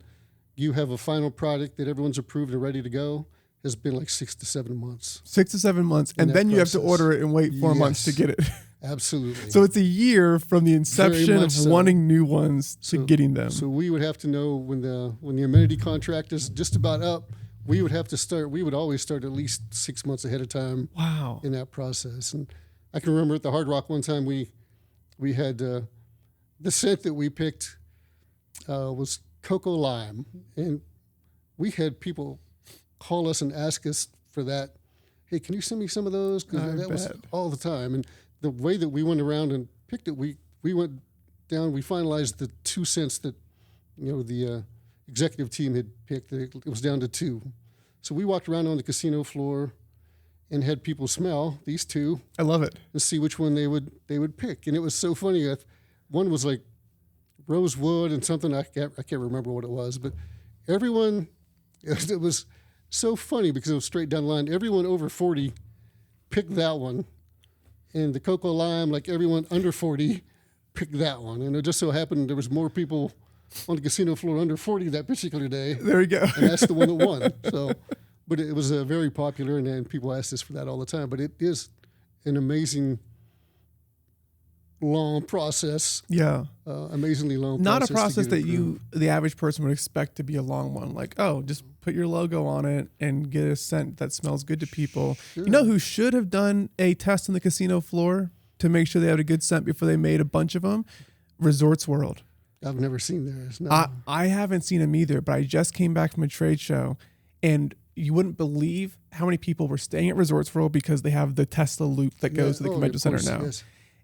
you have a final product that everyone's approved and ready to go, has been like 6 to 7 months. 6 to 7 months, and then you have to order it and wait 4 months to get it. Absolutely. So it's a year from the inception of wanting new ones to getting them. So we would have to know when the amenity contract is just about up. We would have to start. We would always start at least 6 months ahead of time. Wow. In that process, and I can remember at the Hard Rock one time we had the scent that we picked was cocoa lime, and we had people call us and ask us for that. Hey, can you send me some of those? Because that was all the time. And the way that we went around and picked it, we went down. We finalized the 2 cents that the executive team had picked. It was down to 2. So we walked around on the casino floor and had people smell these 2. I love it. And see which one they would pick. And it was so funny. One was like rosewood and something, I can't remember what it was, but everyone, it was so funny because it was straight down the line. Everyone over 40 picked that one. And the cocoa lime, like everyone under 40 picked that one. And it just so happened there was more people on the casino floor under 40 that particular day. There we go. And that's the one that won. So, but it was very popular, and people asked us for that all the time. But it is an amazing long process. Yeah. Amazingly long Not process. Not a process that the average person would expect to be a long one. Like, oh, just put your logo on it and get a scent that smells good to people. Sure. You know who should have done a test on the casino floor to make sure they had a good scent before they made a bunch of them? Resorts World. I've never seen theirs. No. I haven't seen them either, but I just came back from a trade show, and you wouldn't believe how many people were staying at Resorts World because they have the Tesla loop that goes to the convention center now. Yes.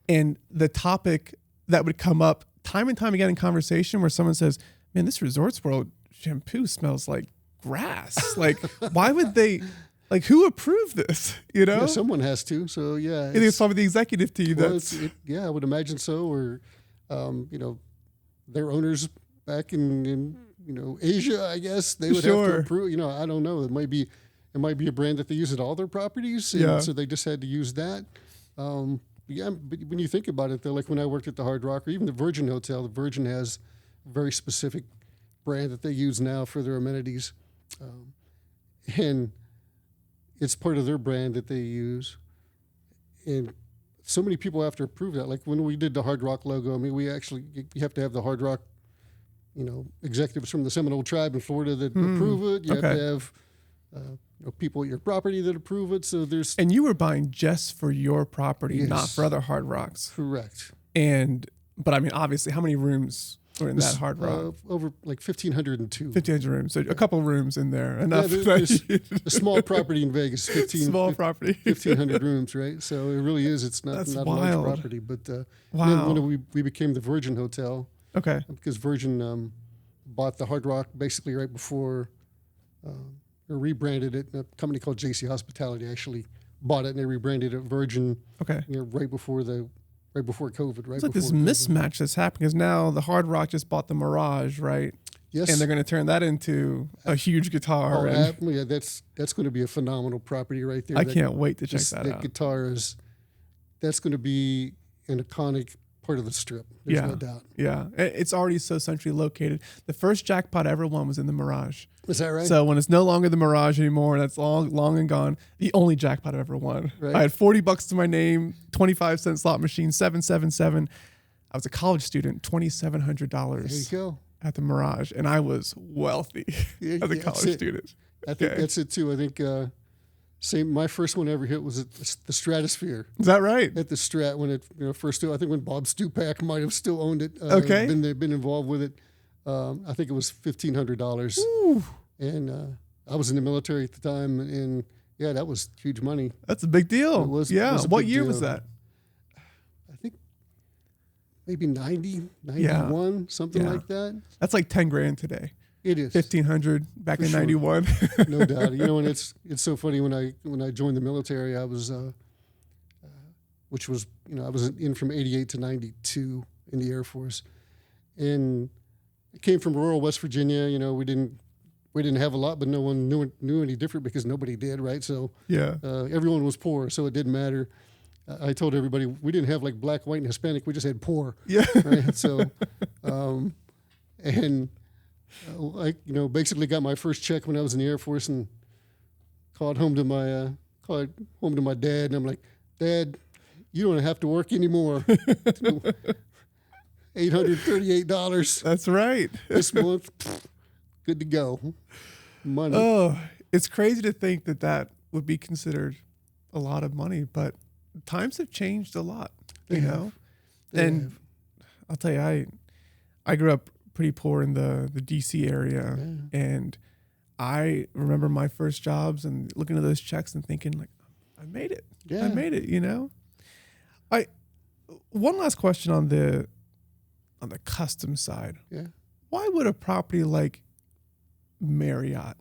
And the topic that would come up time and time again in conversation where someone says, man, this Resorts World shampoo smells like grass. Like, why would they, like, who approved this? Yeah, someone has to. So, yeah. I think it's probably the executive team. I would imagine so. Or, their owners back in Asia, I guess, they would have to approve. I don't know. It might be a brand that they use at all their properties. And so they just had to use that. Yeah, but when you think about it, though, like when I worked at the Hard Rock or even the Virgin Hotel, the Virgin has a very specific brand that they use now for their amenities. And it's part of their brand that they use. And so many people have to approve that. Like when we did the Hard Rock logo, I mean, you have to have the Hard Rock, executives from the Seminole tribe in Florida that approve it. You have to have people at your property that approve it. So there's... And you were buying just for your property, Yes. not for other Hard Rocks. Correct. But I mean, obviously, how many rooms were in that Hard Rock? Over like 1,502. 1,500 rooms. So a couple of rooms in there. Enough. There's a small property in Vegas, 1,500 rooms, right? So it really is. It's not a large property. But Wow. then we became the Virgin Hotel. Okay. Because Virgin bought the Hard Rock basically right before, or rebranded it. A company called JC Hospitality actually bought it, and they rebranded it Virgin. Okay. Right before COVID. Right. It's like before this COVID. mismatch that's happening because now the Hard Rock just bought the Mirage, right? Yes. And they're going to turn that into a huge guitar. Yeah, that's going to be a phenomenal property right there. I can't wait to check that out. Guitar that's going to be an iconic part of the Strip. There's no doubt. Yeah. It's already so centrally located. The first jackpot I ever won was in the Mirage. Is that right? So when it's no longer the Mirage anymore, that's long and gone. The only jackpot I ever won. Right. I had $40 to my name, 25-cent slot machine, 777. I was a college student, $2,700. There you go. At the Mirage, and I was wealthy as a college student. I think that's it too. I think my first one ever hit was at the Stratosphere. Is that right? At the Strat when it first. I think when Bob Stupak might have still owned it. Okay. Been involved with it. I think it was $1,500, and I was in the military at the time, and yeah, that was huge money. That's a big deal. It was What year was that? I think maybe 90, 91, something like that. That's like 10 grand today. It is 1,500 back For in sure. 91. No doubt. And it's so funny when I joined the military, I was, which was I was in from 88 to 92 in the Air Force, and I came from rural West Virginia. We didn't have a lot, but no one knew any different because nobody did, right? So Yeah. everyone was poor, so it didn't matter. I told everybody we didn't have like black, white, and Hispanic. We just had poor. Yeah. Right. So, and I basically got my first check when I was in the Air Force and called home to my dad, and I'm like, Dad, you don't have to work anymore. $838 That's right. this month. Good to go. Money. Oh, it's crazy to think that would be considered a lot of money, but times have changed a lot, They you have. know? They And have. I'll tell you, I grew up pretty poor in the DC area, and I remember my first jobs and looking at those checks and thinking like, I made it. Yeah. I made it, One last question on the custom side. Yeah. Why would a property like Marriott,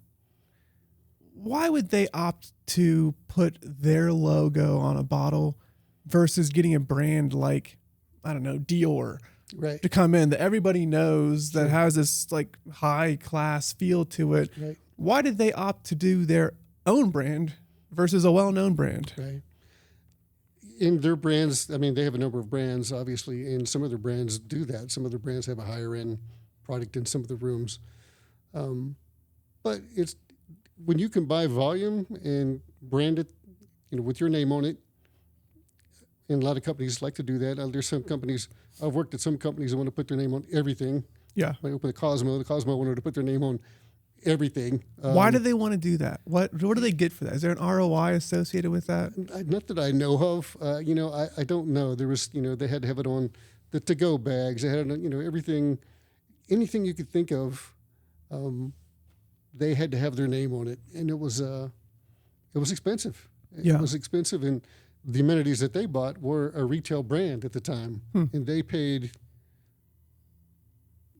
why would they opt to put their logo on a bottle versus getting a brand like, I don't know, Dior Right. to come in that everybody knows that has this like high class feel to it? Right. Why did they opt to do their own brand versus a well-known brand? Right. In their brands, I mean, they have a number of brands, obviously, and some of their brands do that. Some of their brands have a higher end product in some of the rooms. But it's when you can buy volume and brand it, with your name on it. And a lot of companies like to do that. There's some companies, I've worked at some companies that want to put their name on everything. Yeah. Like open the Cosmo wanted to put their name on everything. Why do they want to do that? What do they get for that? Is there an ROI associated with that? Not that I know of. I don't know. There was, they had to have it on the to-go bags. They had, everything, anything you could think of. They had to have their name on it, and it was expensive. Yeah. It was expensive, and the amenities that they bought were a retail brand at the time, and they paid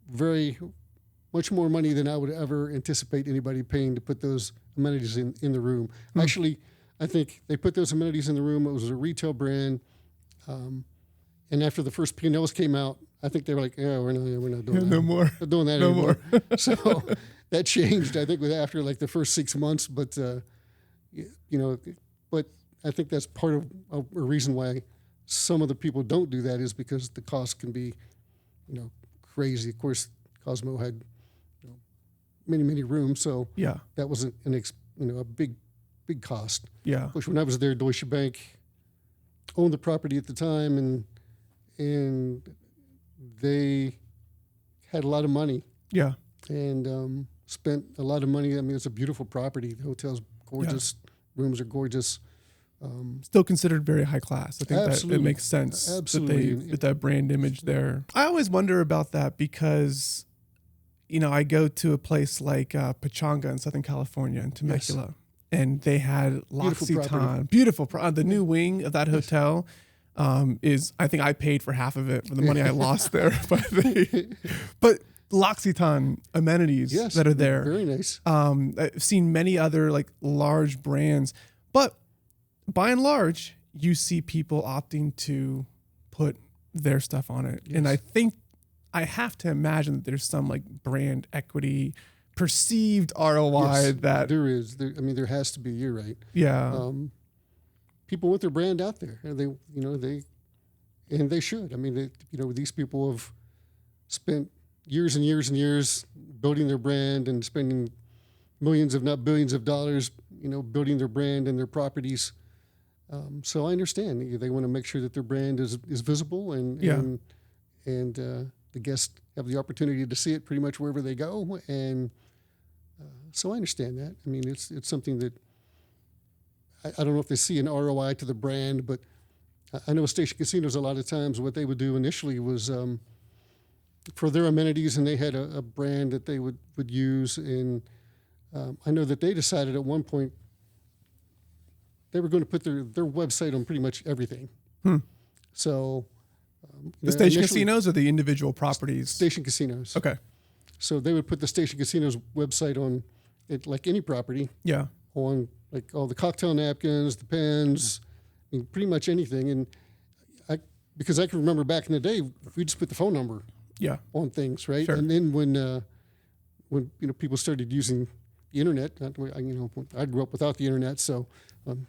very much more money than I would ever anticipate anybody paying to put those amenities in the room. Actually, I think they put those amenities in the room. It was a retail brand, and after the first P&Ls came out, I think they were like, "Yeah, we're not doing that. No more. Not doing that No anymore." So that changed, I think, after like the first 6 months. But but I think that's part of a reason why some of the people don't do that is because the cost can be, crazy. Of course, Cosmo had many rooms, so Yeah. that wasn't a big cost. Yeah. Of course, when I was there, Deutsche Bank owned the property at the time, and they had a lot of money Yeah. and spent a lot of money. I mean, it's a beautiful property. The hotel's gorgeous. Rooms are gorgeous. Still considered very high class. I think that it Absolutely. makes sense Absolutely. that that brand image there. I always wonder about that because, I go to a place like Pachanga in Southern California in Temecula, and they had L'Occitane. Beautiful. The new wing of that hotel is, I think I paid for half of it for the money I lost there. But L'Occitane amenities that are there. Very nice. I've seen many other like large brands, but by and large, you see people opting to put their stuff on it. Yes. And I think I have to imagine that there's some like brand equity, perceived ROI that there is. There has to be. You're right. Yeah. People want their brand out there, and they should. I mean, these people have spent years and years and years building their brand and spending millions, if not billions, of dollars, building their brand and their properties. So I understand they want to make sure that their brand is visible and the guests have the opportunity to see it pretty much wherever they go. And so I understand that. I mean, it's something that I don't know if they see an ROI to the brand, but I know Station Casinos a lot of times what they would do initially was for their amenities, and they had a brand that they would use. And I know that they decided at one point they were going to put their website on pretty much everything. So the Station Casinos or the individual properties? Station Casinos. Okay. So they would put the Station Casinos website on it, like any property. Yeah. On like all the cocktail napkins, the pens, pretty much anything. And because I can remember back in the day, we just put the phone number on things, right? Sure. And then when people started using the internet, I grew up without the internet, so I'm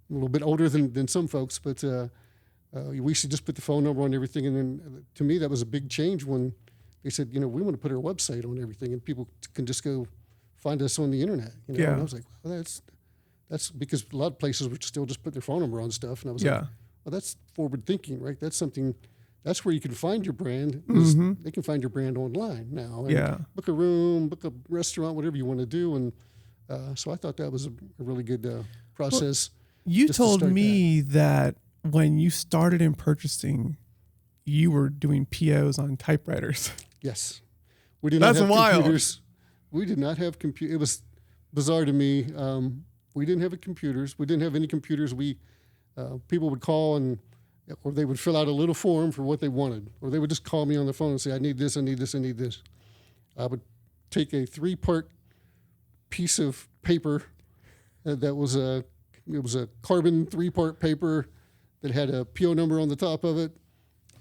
a little bit older than some folks, but we should just put the phone number on everything. And then to me, that was a big change when they said, we want to put our website on everything, and people can just go find us on the internet. And I was like, well, that's because a lot of places would still just put their phone number on stuff. And I was like, well, that's forward thinking, right? That's where you can find your brand. They can find your brand online now. And book a room, book a restaurant, whatever you want to do. And so I thought that was a really good process. Well, you told me that when you started in purchasing, you were doing POs on typewriters. Yes. We did not have wild. Computers. We did not have computers. It was bizarre to me. We didn't have computers. We didn't have any computers. People would call or they would fill out a little form for what they wanted, or they would just call me on the phone and say, I need this, I need this, I need this. I would take a 3-part piece of paper that was a carbon 3-part paper that had a PO number on the top of it,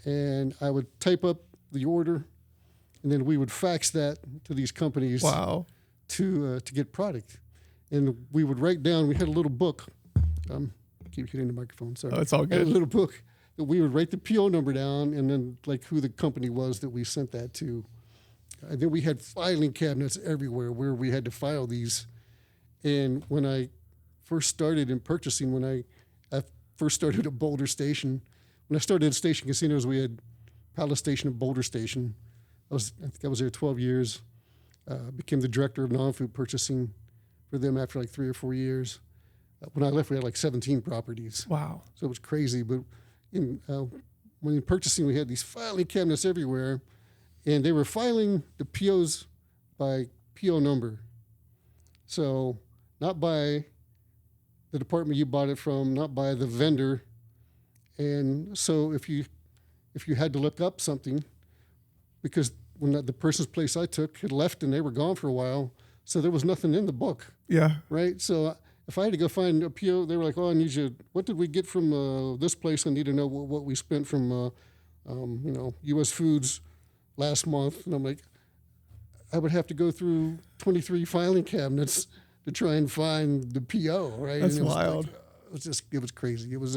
and I would type up the order, and then we would fax that to these companies to get product. And we would write down, we had a little book. Keep hitting the microphone, sorry. Oh, it's all good. A little book that we would write the PO number down, and then like who the company was that we sent that to. And then we had filing cabinets everywhere where we had to file these. And when I first started in purchasing, when I first started at Boulder Station, when I started at Station Casinos, we had Palace Station and Boulder Station. I think I was there 12 years. Became the director of non-food purchasing for them after like 3 or 4 years. When I left, we had like 17 properties. Wow. So it was crazy. But when in purchasing, we had these filing cabinets everywhere, and they were filing the POs by PO number. So not by the department you bought it from, not by the vendor. And so if you had to look up something, because when the person's place I took had left and they were gone for a while, so there was nothing in the book. Yeah. Right? So if I had to go find a PO, they were like, I need you, what did we get from this place? I need to know what we spent from, U.S. Foods last month. And I'm like, I would have to go through 23 filing cabinets to try and find the PO, right? That's and wild. It was crazy. It was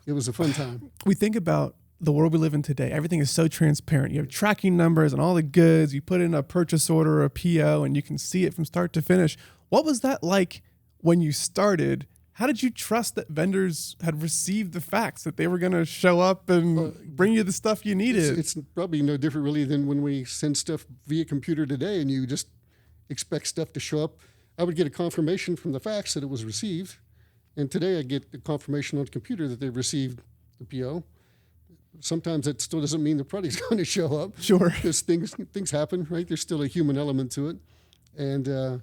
it was a fun time. We think about the world we live in today. Everything is so transparent. You have tracking numbers and all the goods. You put in a purchase order or a PO, and you can see it from start to finish. What was that like when you started? How did you trust that vendors had received the facts, that they were going to show up and bring you the stuff you needed? It's probably no different really than when we send stuff via computer today and you just expect stuff to show up. I would get a confirmation from the fax that it was received. And today I get the confirmation on the computer that they've received the PO. Sometimes that still doesn't mean the product's going to show up. Sure. Because things happen, right? There's still a human element to it. And,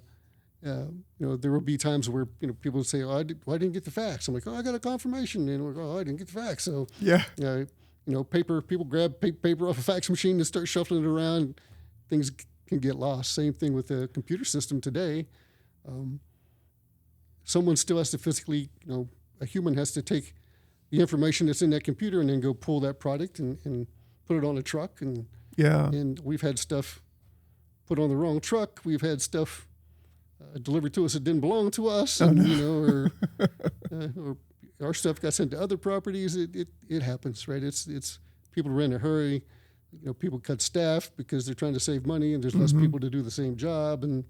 there will be times where, people would say, I didn't get the fax. I'm like, I got a confirmation. And we're like, I didn't get the fax. So, yeah. Paper, people grab paper off a fax machine and start shuffling it around. Things can get lost. Same thing with the computer system today. Someone still has to physically, a human has to take the information that's in that computer and then go pull that product and put it on a truck. And we've had stuff put on the wrong truck. We've had stuff delivered to us that didn't belong to us. Or our stuff got sent to other properties. It happens, right? It's people are in a hurry. People cut staff because they're trying to save money and there's less people to do the same job, and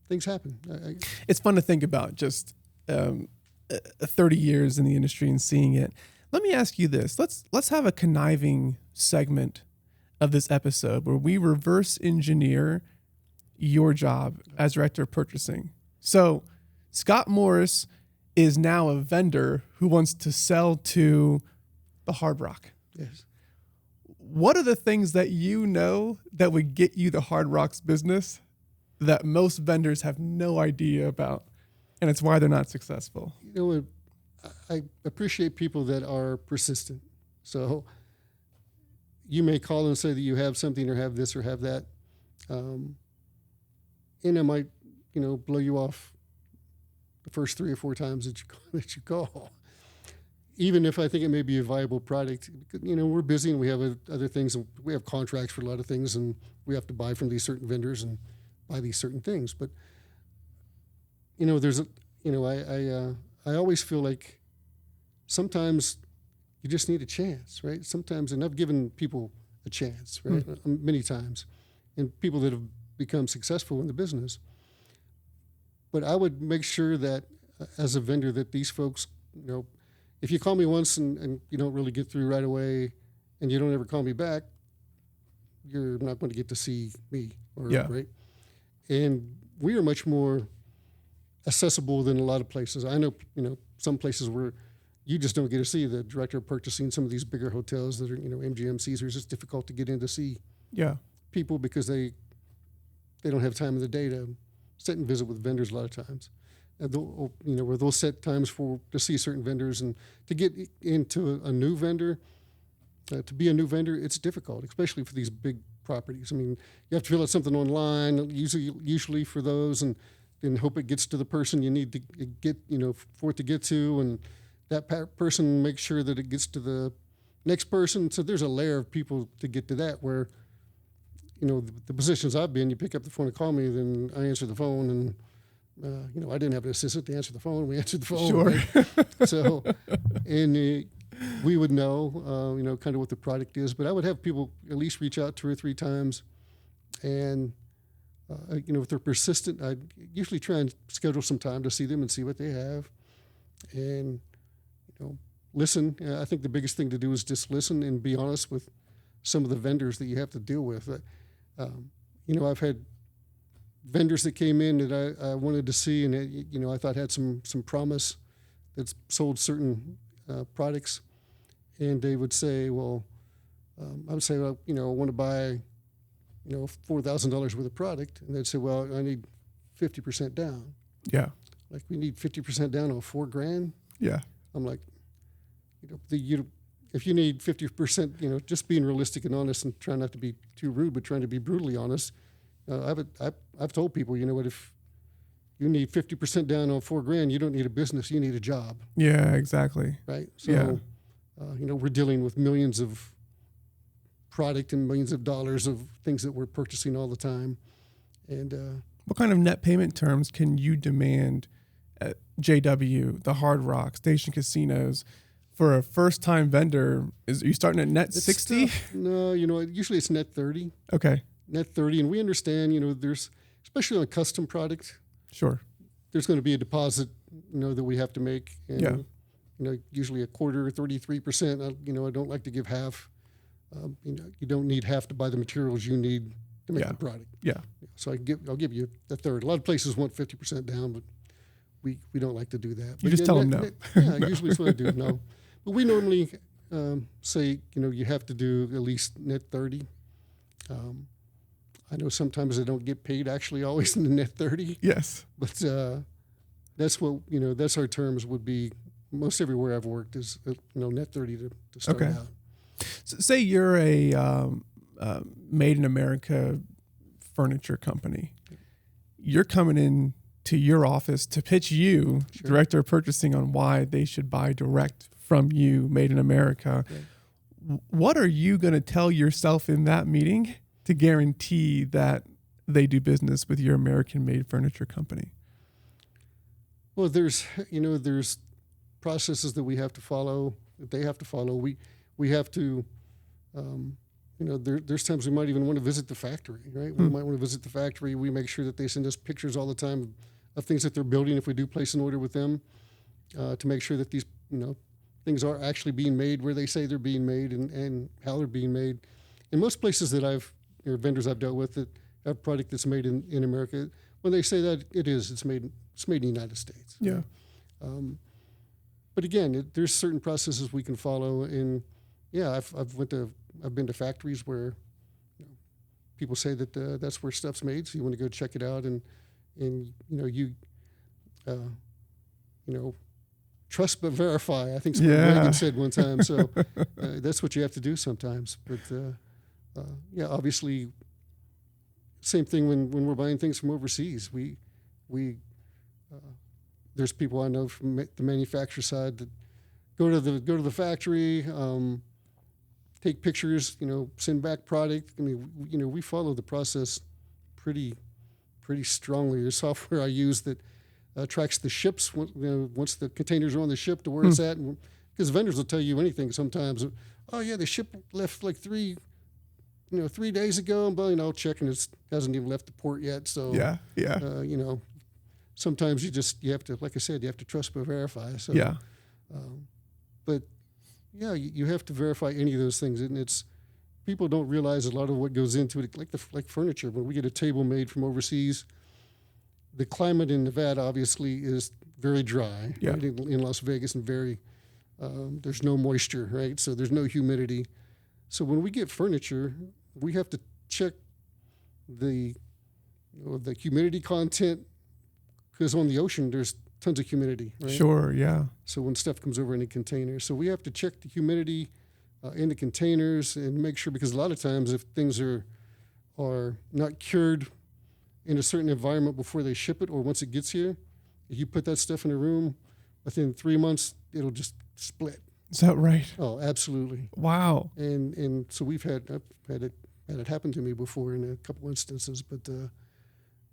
things happen. It's fun to think about just 30 years in the industry and seeing it. Let me ask you this. Let's have a conniving segment of this episode where we reverse engineer your job as director of purchasing. So Scott Morris is now a vendor who wants to sell to the Hard Rock. Yes. What are the things that that would get you the Hard Rock's business that most vendors have no idea about, and it's why they're not successful? I appreciate people that are persistent. So you may call and say that you have something or have this or have that. And it might, blow you off the first 3 or 4 times that you call. Even if I think it may be a viable product, we're busy and we have other things. And we have contracts for a lot of things, and we have to buy from these certain vendors and buy these certain things. But I always feel like sometimes you just need a chance, right? Sometimes, and I've given people a chance, right? Many times, and people that have become successful in the business. But I would make sure that as a vendor that these folks, if you call me once and you don't really get through right away and you don't ever call me back, you're not going to get to see me, right? And we are much more accessible than a lot of places. I know, some places where you just don't get to see the director of purchasing. Some of these bigger hotels that are, MGM, Caesars, it's difficult to get in to see people because they don't have time in the day to sit and visit with vendors a lot of times. Where they'll set times to see certain vendors, and to get into a new vendor, to be a new vendor, it's difficult, especially for these big properties. I mean, you have to fill out something online, usually for those, and hope it gets to the person you need to get, for it to get to, and that person makes sure that it gets to the next person. So there's a layer of people to get to that where, the positions I've been, you pick up the phone and call me, then I answer the phone, and I didn't have an assistant to answer the phone. We answered the phone. Sure. Right? So, and we would know, kind of what the product is. But I would have people at least reach out 2 or 3 times, and if they're persistent, I'd usually try and schedule some time to see them and see what they have, and listen. I think the biggest thing to do is just listen and be honest with some of the vendors that you have to deal with. I've had vendors that came in that I wanted to see, and I thought had some promise, that sold certain products, and they would say, well, I would say, well, I want to buy, $4,000 worth of product, and they'd say, well, I need 50% down. Yeah. Like, we need 50% down on $4,000. Yeah. I'm like, if you need 50%, just being realistic and honest and trying not to be too rude, but trying to be brutally honest. I've told people, if you need 50% down on $4,000, you don't need a business, you need a job. Yeah, exactly. Right. So, we're dealing with millions of product and millions of dollars of things that we're purchasing all the time. And what kind of net payment terms can you demand at JW, the Hard Rock, Station Casinos, for a first-time vendor, are you starting at net It's 60? tough. No, usually it's net 30. Okay, Net 30, and we understand, there's, especially on a custom product, sure. there's going to be a deposit, that we have to make. And, Yeah. Usually a quarter, 33%. I don't like to give half. You don't need half to buy the materials you need to make Yeah. the product. Yeah, So I'll give you a third. A lot of places want 50% down, but we don't like to do that. You But just tell them no. Yeah, usually it's what I do. No, but we normally say you have to do at least net 30. I know sometimes I don't get paid actually always in the net 30, yes. but that's what that's our terms would be. Most everywhere I've worked is net 30 to start Okay. out. So say you're a made in America furniture company. You're coming in to your office to pitch you, Sure. director of purchasing, on why they should buy direct from you, made in America. Right. What are you going to tell yourself in that meeting to guarantee that they do business with your American-made furniture company? Well, there's processes that we have to follow, that they have to follow. We have to, there's times we might even want to visit the factory, right? We might want to visit the factory. We make sure that they send us pictures all the time of things that they're building if we do place an order with them, to make sure that these, things are actually being made where they say they're being made and how they're being made. In most places that vendors I've dealt with that have product that's made in America, when they say that it's made in the United States. Yeah. But again, there's certain processes we can follow. And yeah, I've been to factories where people say that that's where stuff's made, so you want to go check it out, and trust but verify. I think somebody Reagan said one time. So that's what you have to do sometimes. But obviously, same thing when we're buying things from overseas. We there's people I know from the manufacturer side that go to the factory, take pictures, send back product. I mean, we follow the process pretty strongly. There's software I use that tracks the ships once the containers are on the ship to where it's at, because vendors will tell you anything sometimes. Oh yeah, the ship left like 3 days ago, but I'll check and it hasn't even left the port yet. So sometimes you have to, like I said, you have to trust but verify. So but yeah, you have to verify any of those things, and people don't realize a lot of what goes into it. Like furniture, when we get a table made from overseas, the climate in Nevada obviously is very dry. Yeah. Right? In Las Vegas, and there's no moisture, right? So there's no humidity. So when we get furniture, we have to check the humidity content, because on the ocean there's tons of humidity, right? Sure, yeah. So when stuff comes over in a container, so we have to check the humidity in the containers and make sure, because a lot of times if things are not cured in a certain environment before they ship it, or once it gets here, if you put that stuff in a room, within 3 months it'll just split. Is that right? Oh, absolutely. Wow. And so I've had it happen to me before in a couple instances, but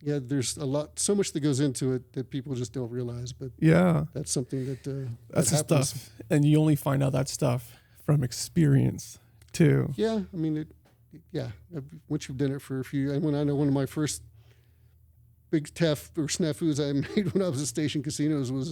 yeah, there's so much that goes into it that people just don't realize. But yeah, that's something that that's that the happens. stuff, and you only find out that stuff from experience too. Yeah, I mean, once you've done it for a few, and I know one of my first big snafus I made when I was at Station Casinos was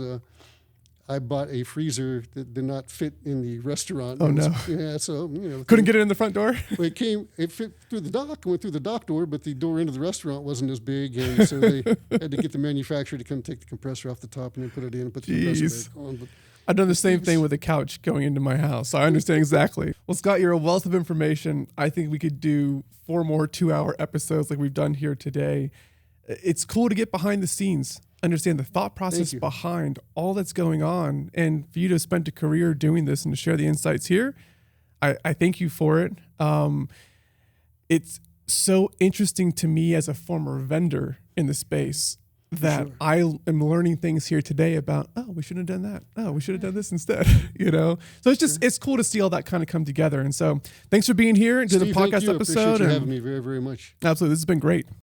I bought a freezer that did not fit in the restaurant. Oh, no. Yeah, so Couldn't get it in the front door? Well, it fit through the dock, went through the dock door, but the door into the restaurant wasn't as big, and so they had to get the manufacturer to come take the compressor off the top and then put it in and put the compressor back on. But I've done the same thing with a couch going into my house, so I understand exactly. Well, Scott, you're a wealth of information. I think we could do 4 more 2-hour episodes like we've done here today. It's cool to get behind the scenes, understand the thought process behind all that's going on, and for you to spend a career doing this and to share the insights here, I thank you for it. It's so interesting to me as a former vendor in the space that I am learning things here today about, we shouldn't have done that. Oh, we should have done this instead, So it's just, it's cool to see all that kind of come together. And so thanks for being here and doing the podcast Steve, thank you. I episode. appreciate you having me very, very much. Absolutely. This has been great.